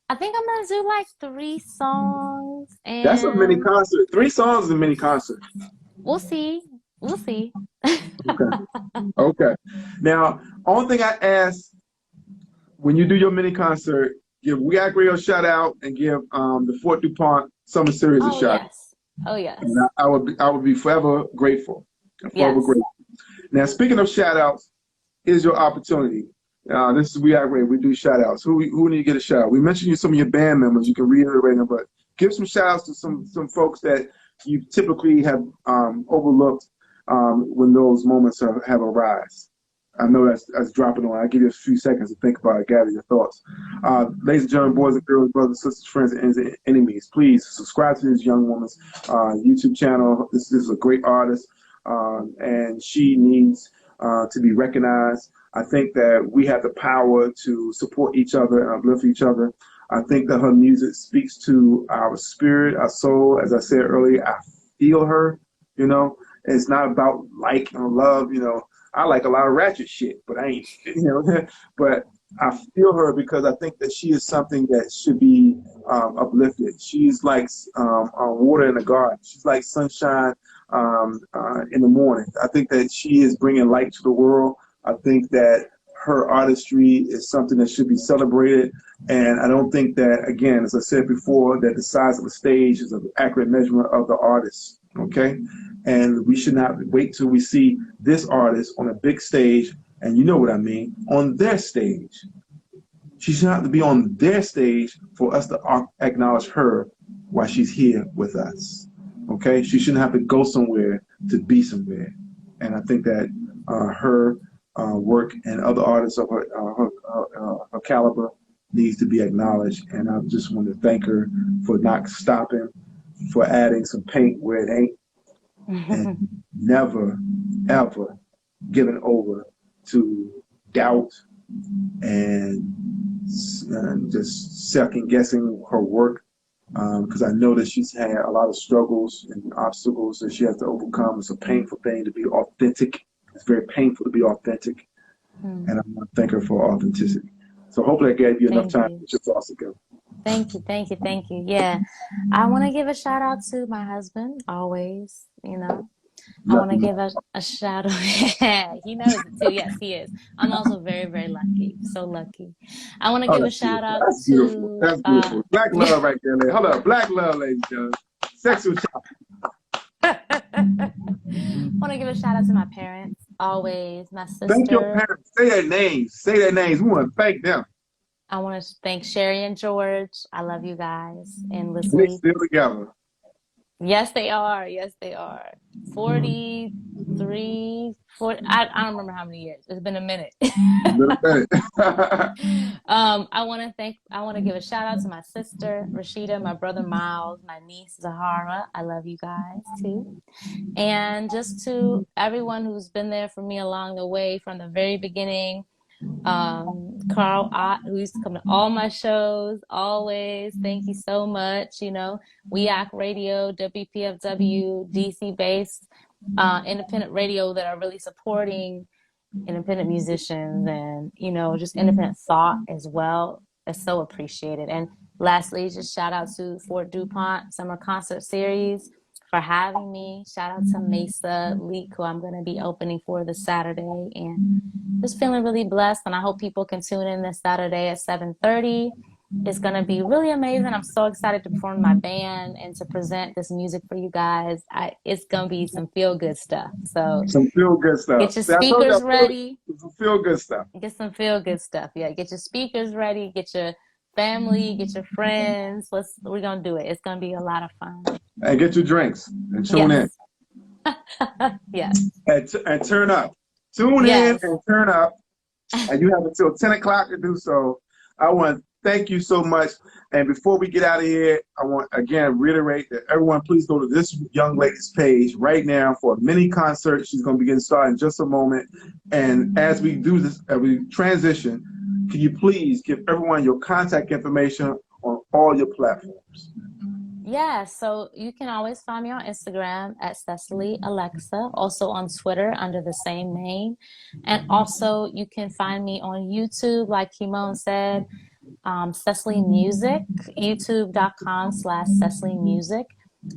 I think I'm gonna do like 3 songs. And that's a mini concert. 3 songs is a mini concert. We'll see. Okay. Now, only thing I ask when you do your mini concert, give We Got Grill a shout out and give the Fort Dupont Summer series a Oh shout. yes. Oh yes. And I would be forever grateful. Forever Yes. grateful. Now, speaking of shout outs, here's your opportunity. This is We Are Great. We do shout outs. Who need to get a shout out? We mentioned you some of your band members. You can reiterate them, but give some shout outs to some folks that you typically have overlooked when those moments have arisen. I know that's dropping on. I'll give you a few seconds to think about it, gather your thoughts. Ladies and gentlemen, boys and girls, brothers, sisters, friends, and enemies, please subscribe to this young woman's YouTube channel. This is a great artist, and she needs to be recognized. I think that we have the power to support each other and uplift each other. I think that her music speaks to our spirit, our soul. As I said earlier, I feel her, you know. It's not about like or love, you know. I like a lot of ratchet shit, but I ain't, you know. But I feel her because I think that she is something that should be uplifted. She's like water in the garden. She's like sunshine in the morning. I think that she is bringing light to the world. I think that her artistry is something that should be celebrated. And I don't think that, again, as I said before, that the size of a stage is an accurate measurement of the artist. Okay? And we should not wait till we see this artist on a big stage, and you know what I mean, on their stage. She should have to be on their stage for us to acknowledge her while she's here with us. Okay? She shouldn't have to go somewhere to be somewhere. And I think that her work and other artists of her caliber needs to be acknowledged. And I just want to thank her for not stopping, for adding some paint where it ain't, and never, ever giving over to doubt and just second guessing her work. Because I know that she's had a lot of struggles and obstacles that she has to overcome. It's a painful thing to be authentic. It's very painful to be authentic. And I want to thank her for authenticity. So hopefully I gave you enough time to get your thoughts together. Thank you, thank you, thank you. Yeah, I want to give a shout out to my husband, always, you know. I want to give a shout out. He knows it too. Yes, he is. I'm also very, very lucky. So lucky. I want to give a shout out That's to. beautiful. That's beautiful. Black love right there, lady. Hold up. Black love, ladies and gentlemen. Sexual I want to give a shout out to my parents, always. My sister. Thank your parents. Say their names. Say their names. We want to thank them. I want to thank Sherry and George. I love you guys They're endlessly. still together. Yes, they are. Yes, they are. 43, 40. I don't remember how many years. It's been a minute. I want to give a shout out to my sister, Rashida, my brother, Miles, my niece, Zahara. I love you guys too. And just to everyone who's been there for me along the way from the very beginning. Carl Ott, who used to come to all my shows, always. Thank you so much. You know, WEAC Radio, WPFW, DC based, independent radio that are really supporting independent musicians and, you know, just independent thought as well. It's so appreciated. And lastly, just shout out to Fort Dupont Summer Concert Series for having me. Shout out to Maysa Leak, who I'm going to be opening for this Saturday, and just feeling really blessed. And I hope people can tune in this Saturday at 7:30. It's going to be really amazing. I'm so excited to perform my band and to present this music for you guys. It's going to be some feel good stuff. So some feel good stuff. Get your speakers ready. Some feel good stuff. Get some feel good stuff. Yeah, get your speakers ready. Get your family. Get your friends. We're going to do it. It's going to be a lot of fun. And get your drinks and tune in. Yes. And turn up. Tune in and turn up. And you have until 10 o'clock to do so. I want to thank you so much. And before we get out of here, I want again reiterate that everyone please go to this young lady's page right now for a mini concert. She's going to be getting started in just a moment. And as we do this, as we transition, can you please give everyone your contact information on all your platforms? Yeah, so you can always find me on Instagram at Cecily Alexa, also on Twitter under the same name. And also you can find me on YouTube, like Kimon said, Cecily Music, youtube.com/Cecily Music.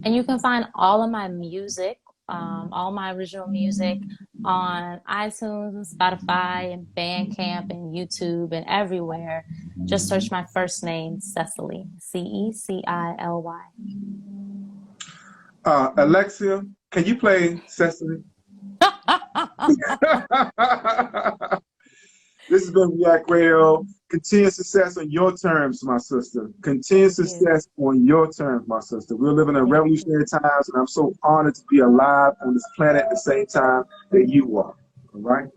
And you can find all of my music all my original music on iTunes, Spotify, and Bandcamp, and YouTube, and everywhere. Just search my first name, Cecily, Cecily. Alexia, can you play Cecily? This has been React Radio. Continued success on your terms, my sister. Continued success on your terms, my sister. We're living in revolutionary times, and I'm so honored to be alive on this planet at the same time that you are. All right?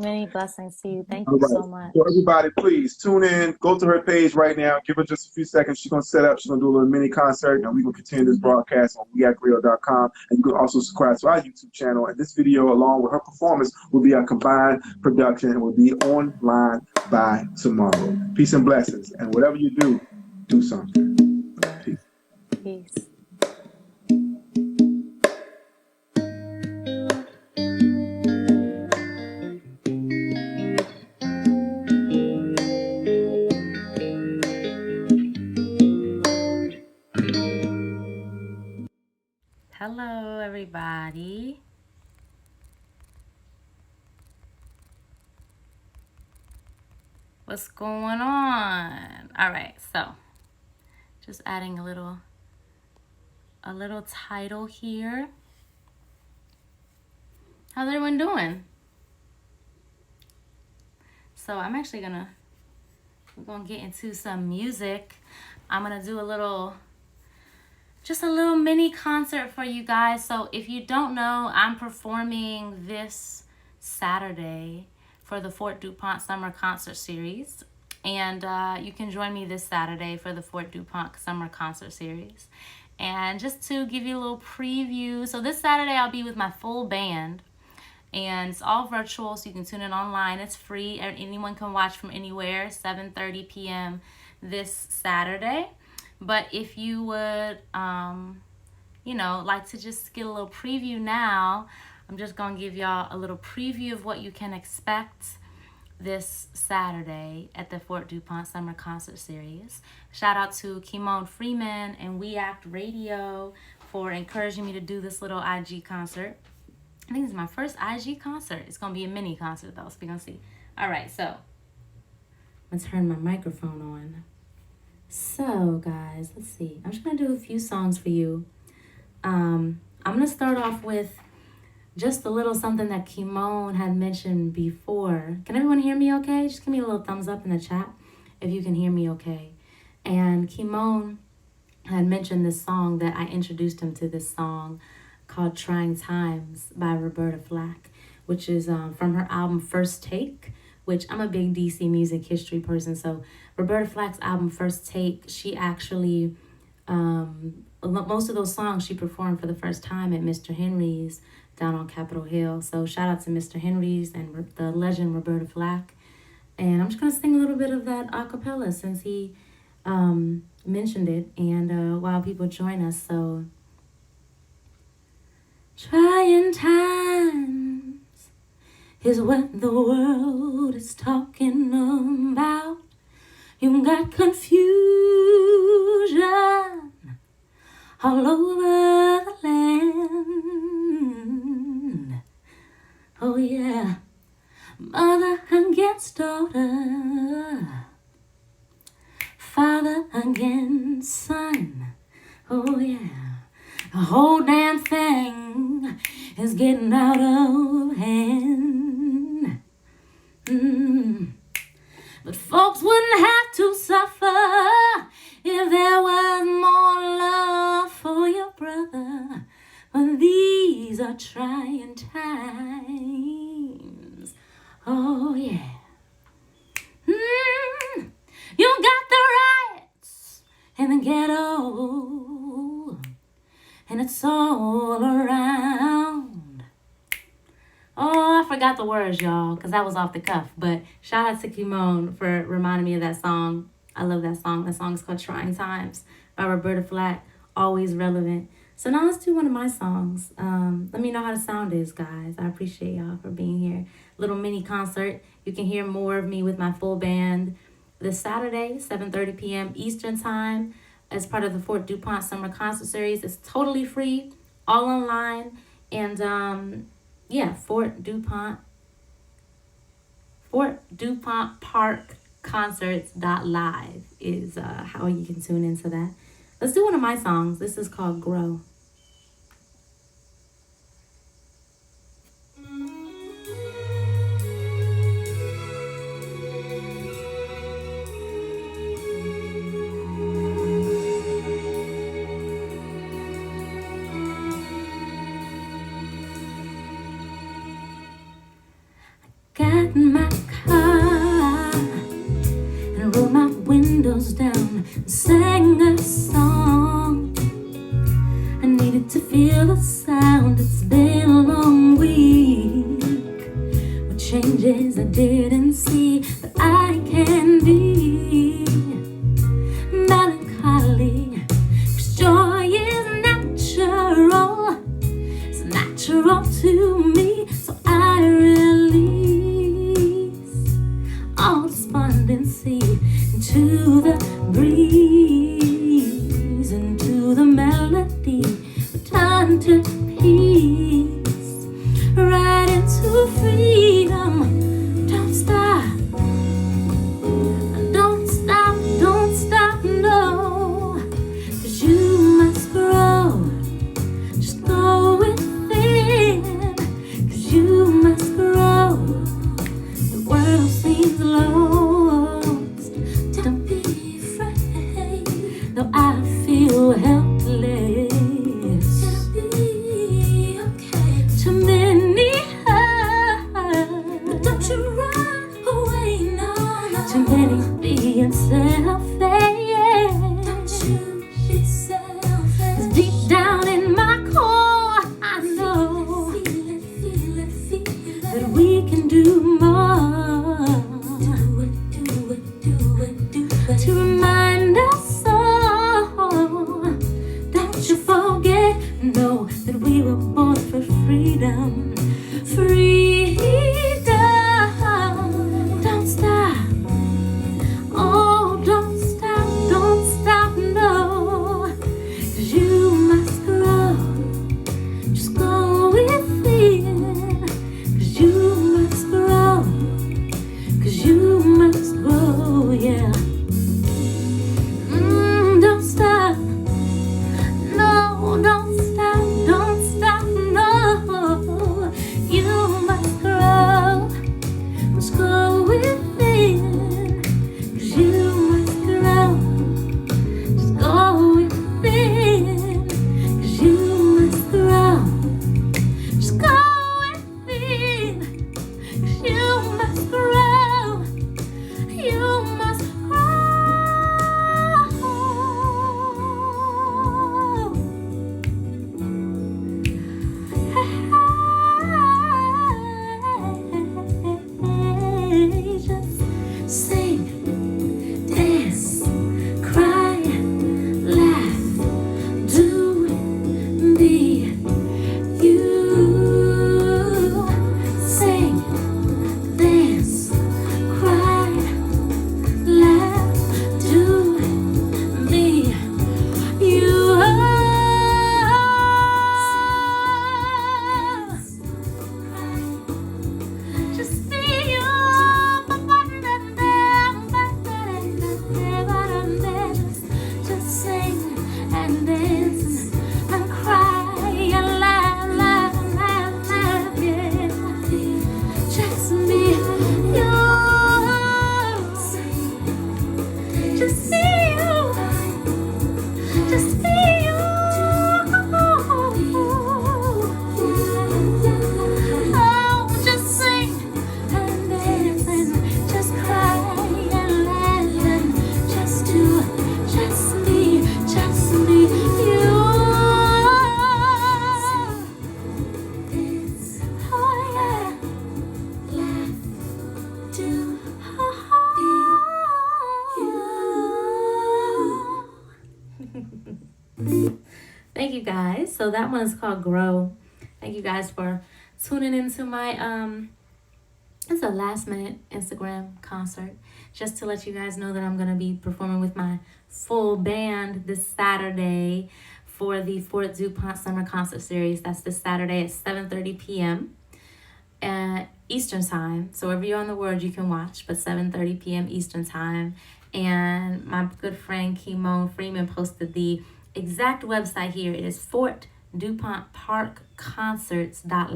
Many blessings to you. Thank you so much. So everybody, please tune in. Go to her page right now. Give her just a few seconds. She's going to set up. She's going to do a little mini concert, and we're going to continue this broadcast on reactradio.com. And you can also subscribe to our YouTube channel. And this video, along with her performance, will be a combined production and will be online by tomorrow. Peace and blessings. And whatever you do, do something. Peace. Peace. Hello, everybody. What's going on? All right, so just adding a little title here. How's everyone doing? So I'm actually we're gonna get into some music. I'm gonna do just a little mini concert for you guys. So if you don't know, I'm performing this Saturday for the Fort Dupont Summer Concert Series. And you can join me this Saturday for the Fort Dupont Summer Concert Series. And just to give you a little preview, so this Saturday I'll be with my full band. And it's all virtual, so you can tune in online. It's free. Anyone can watch from anywhere, 7:30 p.m. this Saturday. But if you would, like to just get a little preview now, I'm just going to give y'all a little preview of what you can expect this Saturday at the Fort Dupont Summer Concert Series. Shout out to Kimon Freeman and We Act Radio for encouraging me to do this little IG concert. I think it's my first IG concert. It's going to be a mini concert, though, so we're going to see. All right, so let's turn my microphone on. So, guys, let's see. I'm just going to do a few songs for you. I'm going to start off with just a little something that Kimon had mentioned before. Can everyone hear me okay? Just give me a little thumbs up in the chat if you can hear me okay. And Kimon had mentioned this song that I introduced him to, this song called Trying Times by Roberta Flack, which is from her album First Take, which I'm a big DC music history person. So Roberta Flack's album First Take, she actually, most of those songs she performed for the first time at Mr. Henry's down on Capitol Hill. So shout out to Mr. Henry's and the legend Roberta Flack. And I'm just going to sing a little bit of that a cappella since he mentioned it, and while people join us. So, trying times is what the world is talking about. You got confusion all over the land. Oh yeah, mother against daughter, father against son. Oh yeah, the whole damn thing is getting out of hand. But folks wouldn't have to suffer if there was more love for your brother. But these are trying times. Oh yeah. You got the rights in the ghetto, and it's all around. Oh, I forgot the words, y'all, because that was off the cuff. But shout out to Kimon for reminding me of that song. I love that song. That song is called Trying Times by Roberta Flack. Always relevant. So now let's do one of my songs. Let me know how the sound is, guys. I appreciate y'all for being here. Little mini concert. You can hear more of me with my full band this Saturday, 7:30 p.m. Eastern Time, as part of the Fort Dupont Summer Concert Series. It's totally free, all online. And yeah, Fort Dupont Park Concerts.live is how you can tune into that. Let's do one of my songs. This is called Grow. Got in my car and rolled my windows down and sang a song. I needed to feel the sound. It's been a long week with changes I didn't see, but I can be melancholy 'cause joy is natural. It's natural to me, so I release all despondency into the breeze, into the melody, return to peace, right into freedom. Don't stop, don't stop, don't stop, no, 'cause you must grow. Just go within, 'cause you must grow. The world seems lost, don't be afraid, though I feel helpless. It'll be okay. Too many hurt, but don't you run away, no, no. Too many being selfish. Don't you be selfish. 'Cause deep down in my core, I know that we can do more. To remind us all, don't you forget, know that we were born for freedom. Freedom. Don't stop. Oh, don't stop, no, 'cause you must grow. Just go within, 'cause you must grow. 'Cause you must grow, yeah. Don't stop. No, don't stop, no. You must grow. Just go within, 'cause you must grow. Just go within, 'cause you must grow. Just go within, 'cause you must grow. You must grow. Just sing, dance, cry, laugh, do, be you. Sing, dance, cry, laugh, do, be you. Just be you. Just sing and dance and cry and laugh, laugh, laugh, laugh, yeah. Just be you. Just be you. Just be you. Oh, just sing and dance and just cry and laugh and just do, just be you. Oh yeah. Laugh, do, be you. Thank you guys. So that one is called Grow. Thank you guys for tuning into my it's a last minute Instagram concert. Just to let you guys know that I'm gonna be performing with my full band this Saturday for the Fort Dupont Summer Concert Series. That's this Saturday at 7:30 p.m. Eastern Time. So wherever you're on the world, you can watch, but 7:30 p.m. Eastern Time. And my good friend Kimon Freeman posted the exact website here. It is Fort Dupont Park Concerts.live,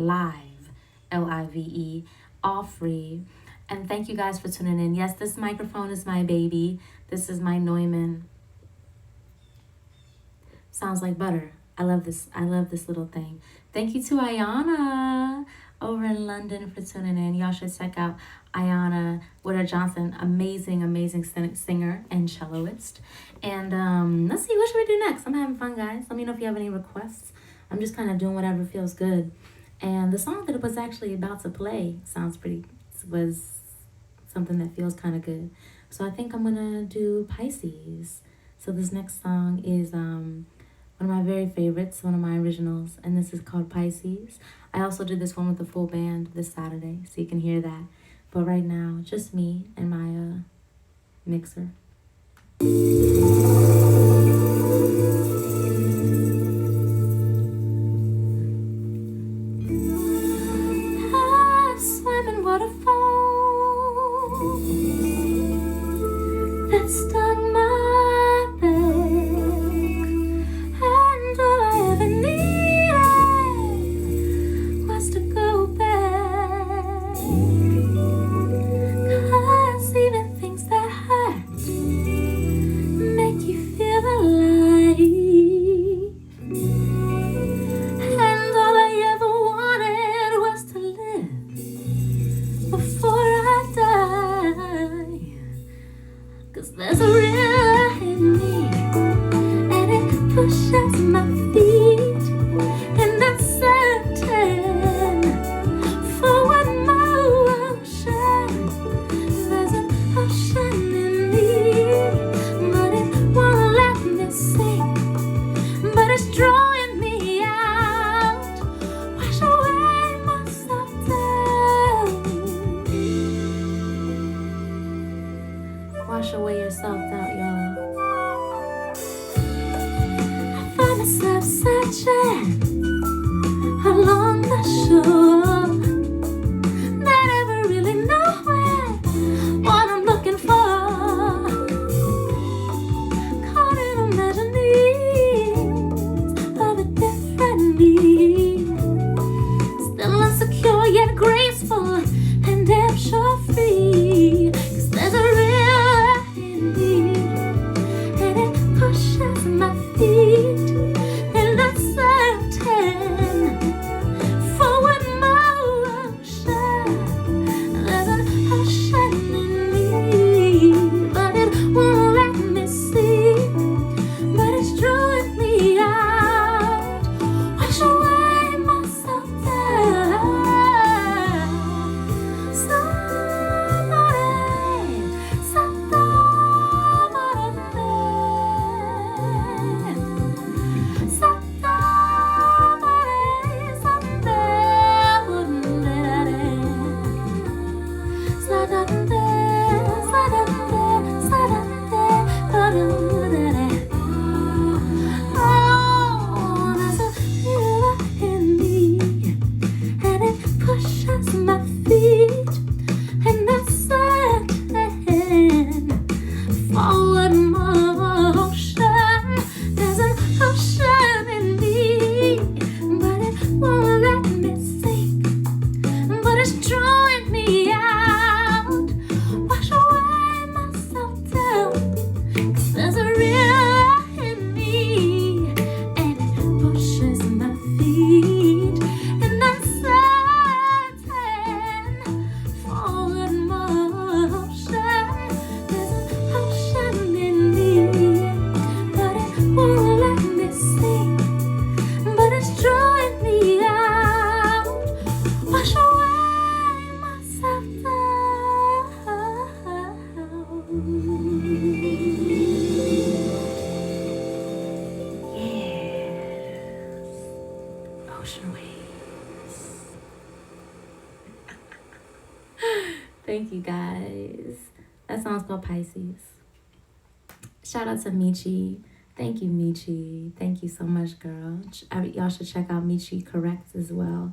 Live, all free. And thank you guys for tuning in. Yes, this microphone is my baby. This is my Neumann. Sounds like butter. I love this. I love this little thing. Thank you to Ayana over in London for tuning in. Y'all should check out Ayana Woodard Johnson, amazing singer and celloist. And let's see, what should we do next? I'm having fun, guys. Let me know if you have any requests. I'm just kind of doing whatever feels good. And the song that it was actually about to play was something that feels kind of good. So I think I'm gonna do Pisces. So this next song is one of my very favorites, one of my originals, and this is called Pisces. I also did this one with the full band this Saturday, so you can hear that. But right now, just me and my mixer. I swam in waterfalls that stung my back, and all I ever needed was to go back. 'Cause even things that hurt make you feel alive, and all I ever wanted was to live before I die. 'Cause there's a river in me, and it pushes my feet, and I'm certain for one more ocean. There's an ocean in me, but it won't let me sink, but it's drawing me out. Wash away myself down. Wash away yourself out, y'all. I find myself searching along the shore, not ever really knowing what I'm looking for. Caught in imaginings of a different me, still insecure yet graceful and damn sure free. 'Cause there's a river in me, and it pushes my feet, and I'm certain for one more ocean. There's an ocean in me, but it won't let me see, but it's drawing me out. Wash away myself down. Pushes my feet, and I'm certain forward motion. There's an ocean in me, but it won't let me sink, but it's drawing me out. Wash away myself down. 'Cause there's a river in me, and it pushes my feet, and I'm certain forward motion. There's an ocean in me, but it won't let me sink, but it's drawing me out. Wash away myself down. Yes, ocean waves. Thank you, guys. That song's called Pisces. Shout out to Michi Thank you, Michi. Thank you so much, girl. Y'all should check out Michi Correct as well.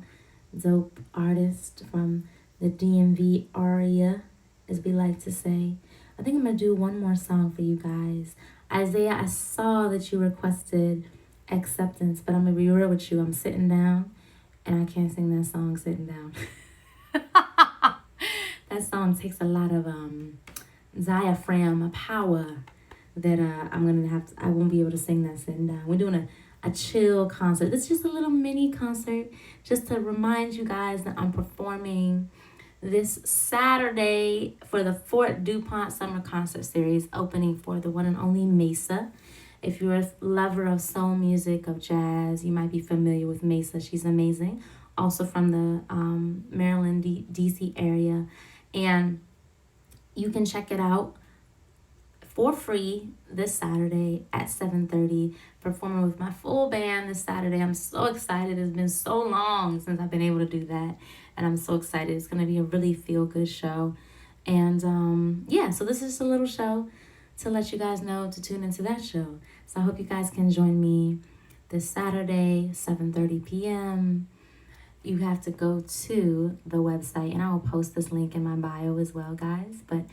Dope artist from the DMV area, as we like to say. I think I'm going to do one more song for you guys. Isaiah, I saw that you requested Acceptance, but I'm going to be real with you. I'm sitting down, and I can't sing that song sitting down. That song takes a lot of diaphragm power that I won't be able to sing that sitting down. We're doing a chill concert. It's just a little mini concert just to remind you guys that I'm performing this Saturday for the Fort Dupont Summer Concert Series, opening for the one and only Maysa. If you're a lover of soul music, of jazz, you might be familiar with Maysa. She's amazing. Also from the Maryland, D.C. area. And you can check it out for free this Saturday at 7:30, performing with my full band this Saturday. I'm so excited. It's been so long since I've been able to do that, and I'm so excited. It's going to be a really feel-good show. And yeah, so this is just a little show to let you guys know to tune into that show. So I hope you guys can join me this Saturday, 7:30 p.m. You have to go to the website, and I will post this link in my bio as well, guys. But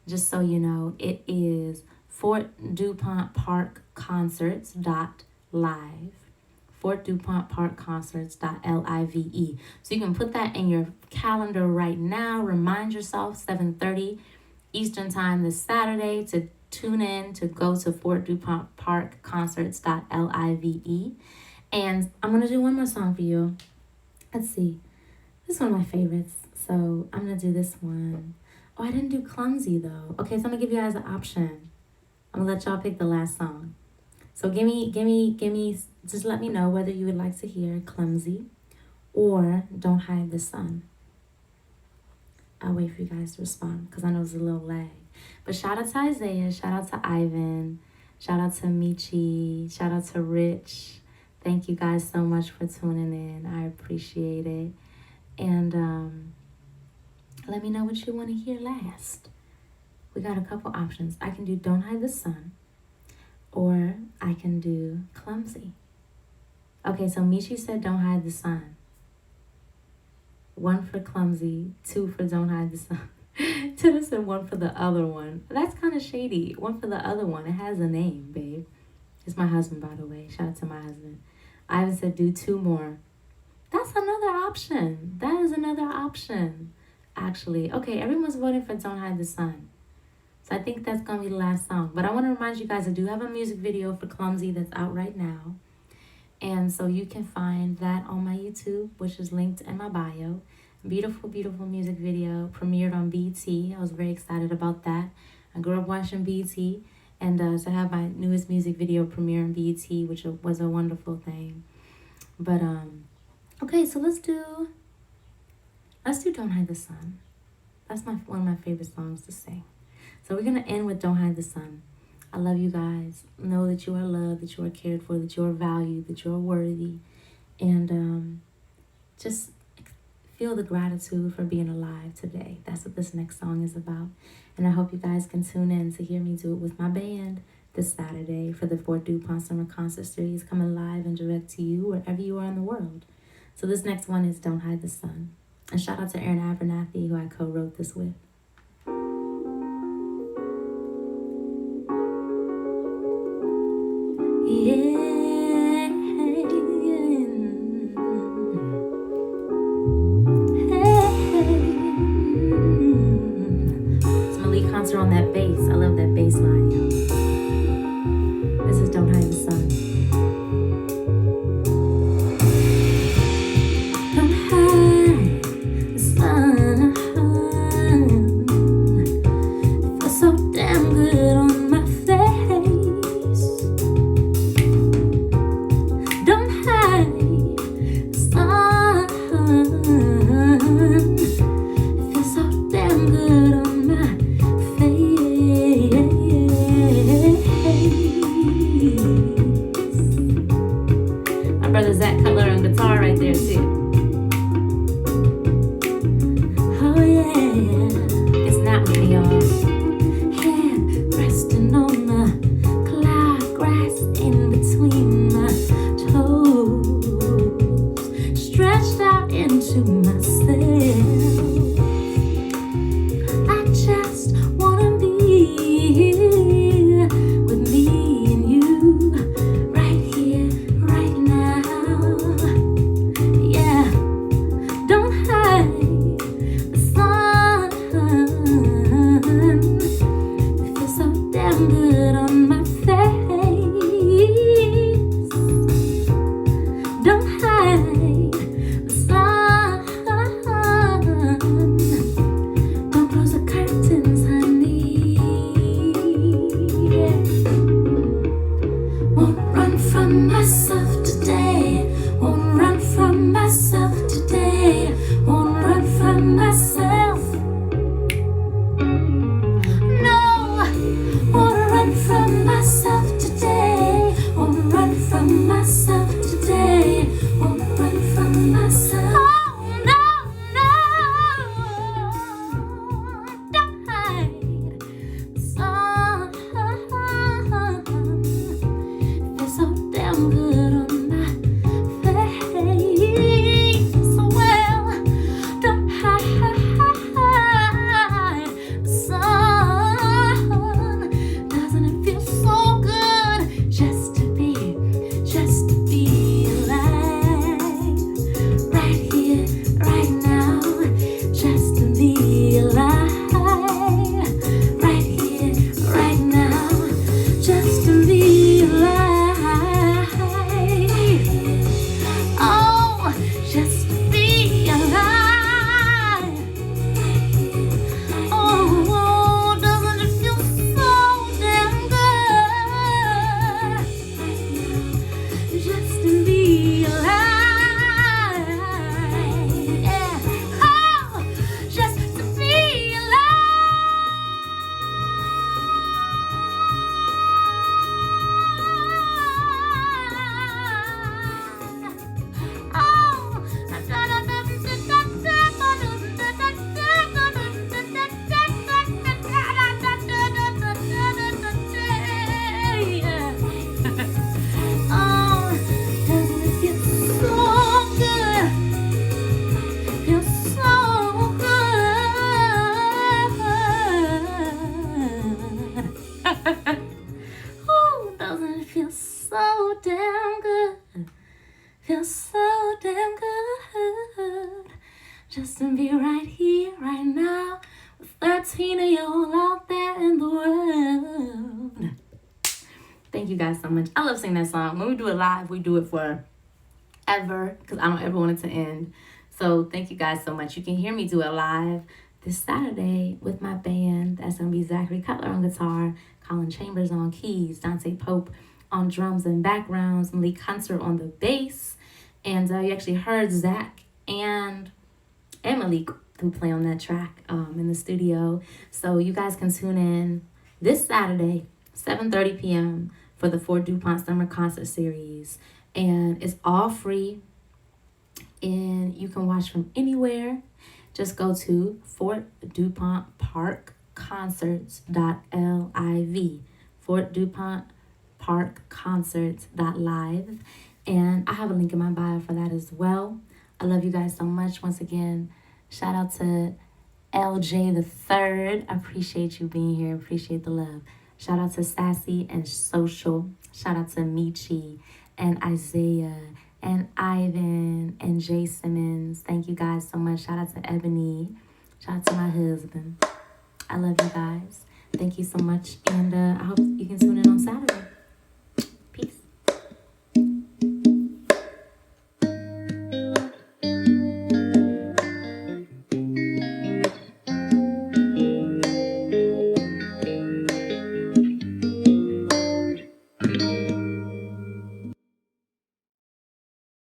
just so you know, it is Fort Dupont Park Concerts.live. Fort Dupont Park Concerts.live. So you can put that in your calendar right now. Remind yourself, 7:30 Eastern Time this Saturday, to tune in to go to Fort Dupont Park Concerts.live. And I'm going to do one more song for you. Let's see. This is one of my favorites. So I'm going to do this one. Oh, I didn't do Clumsy, though. Okay, so I'm going to give you guys an option. I'm going to let y'all pick the last song. So give me, just let me know whether you would like to hear Clumsy or Don't Hide the Sun. I'll wait for you guys to respond because I know there's a little lag. But shout out to Isaiah, shout out to Ivan, shout out to Michi, shout out to Rich. Thank you guys so much for tuning in. I appreciate it. And let me know what you want to hear last. We got a couple options. I can do Don't Hide the Sun, or I can do Clumsy. Okay, so Michi said Don't Hide the Sun. 1 for Clumsy, 2 for Don't Hide the Sun. Tina said 1 for the other one. That's kind of shady. 1 for the other one. It has a name, babe. It's my husband, by the way. Shout out to my husband. Ivan said do 2 more. That's another option. That is another option, actually. Okay, everyone's voting for Don't Hide the Sun. So I think that's going to be the last song. But I want to remind you guys, I do have a music video for Clumsy that's out right now. And so you can find that on my YouTube, which is linked in my bio. Beautiful, beautiful music video, premiered on BT. I was very excited about that. I grew up watching BT. And to have my newest music video premiere on BT, which was a wonderful thing. But, okay, so let's do Don't Hide the Sun. That's one of my favorite songs to sing. So we're going to end with Don't Hide the Sun. I love you guys. Know that you are loved, that you are cared for, that you are valued, that you are worthy. And just feel the gratitude for being alive today. That's what this next song is about. And I hope you guys can tune in to hear me do it with my band this Saturday for the Fort Dupont Summer Concert Series, coming live and direct to you wherever you are in the world. So this next one is Don't Hide the Sun. And shout out to Aaron Abernathy, who I co-wrote this with. Yeah. Concert on that bass. I love that bass line, y'all. This is Don't Hide the Sun. Don't hide the sun. It feels so damn good on my face. Don't hide the sun. It feels so damn good on my Zach Cutler on guitar right there too. Oh yeah, it's not with me, y'all. Head resting on the cloud grass. run from myself today. Won't run from myself today. Won't run from myself. No, won't run from myself today. Won't run from myself today. Won't run from myself. Oh no, no, don't hide. Sun feels so damn good on my face. So well, don't hide. Sun, doesn't it feel so good just to be alive? Right here, right now, just to be alive. Right here, right now, just to be alive. Oh, just to be alive. Oh, doesn't it feel so damn good just to be alive? Yeah. Oh, just to be doesn't it feel so damn good? Feels so damn good just to be right here, right now, with 13 of y'all out there in the world. Thank you guys so much. I love singing that song. When we do it live, we do it for ever because I don't ever want it to end. So thank you guys so much. You can hear me do it live this Saturday with my band. That's going to be Zachary Cutler on guitar, Colin Chambers on keys, Dante Pope on drums and backgrounds, Malik Hunter on the bass. And you actually heard Zach and Malik who play on that track in the studio. So you guys can tune in this Saturday, 7:30 p.m. for the Fort Dupont Summer Concert Series. And it's all free. And you can watch from anywhere. Just go to FortDupontParkConcerts.live. FortDupontParkConcerts.live. And I have a link in my bio for that as well. I love you guys so much. Once again, shout out to LJ the Third. I appreciate you being here. Appreciate the love. Shout out to Sassy and Social. Shout out to Michi and Isaiah and Ivan and Jay Simmons. Thank you guys so much. Shout out to Ebony. Shout out to my husband. I love you guys. Thank you so much. And I hope you can tune in on Saturday.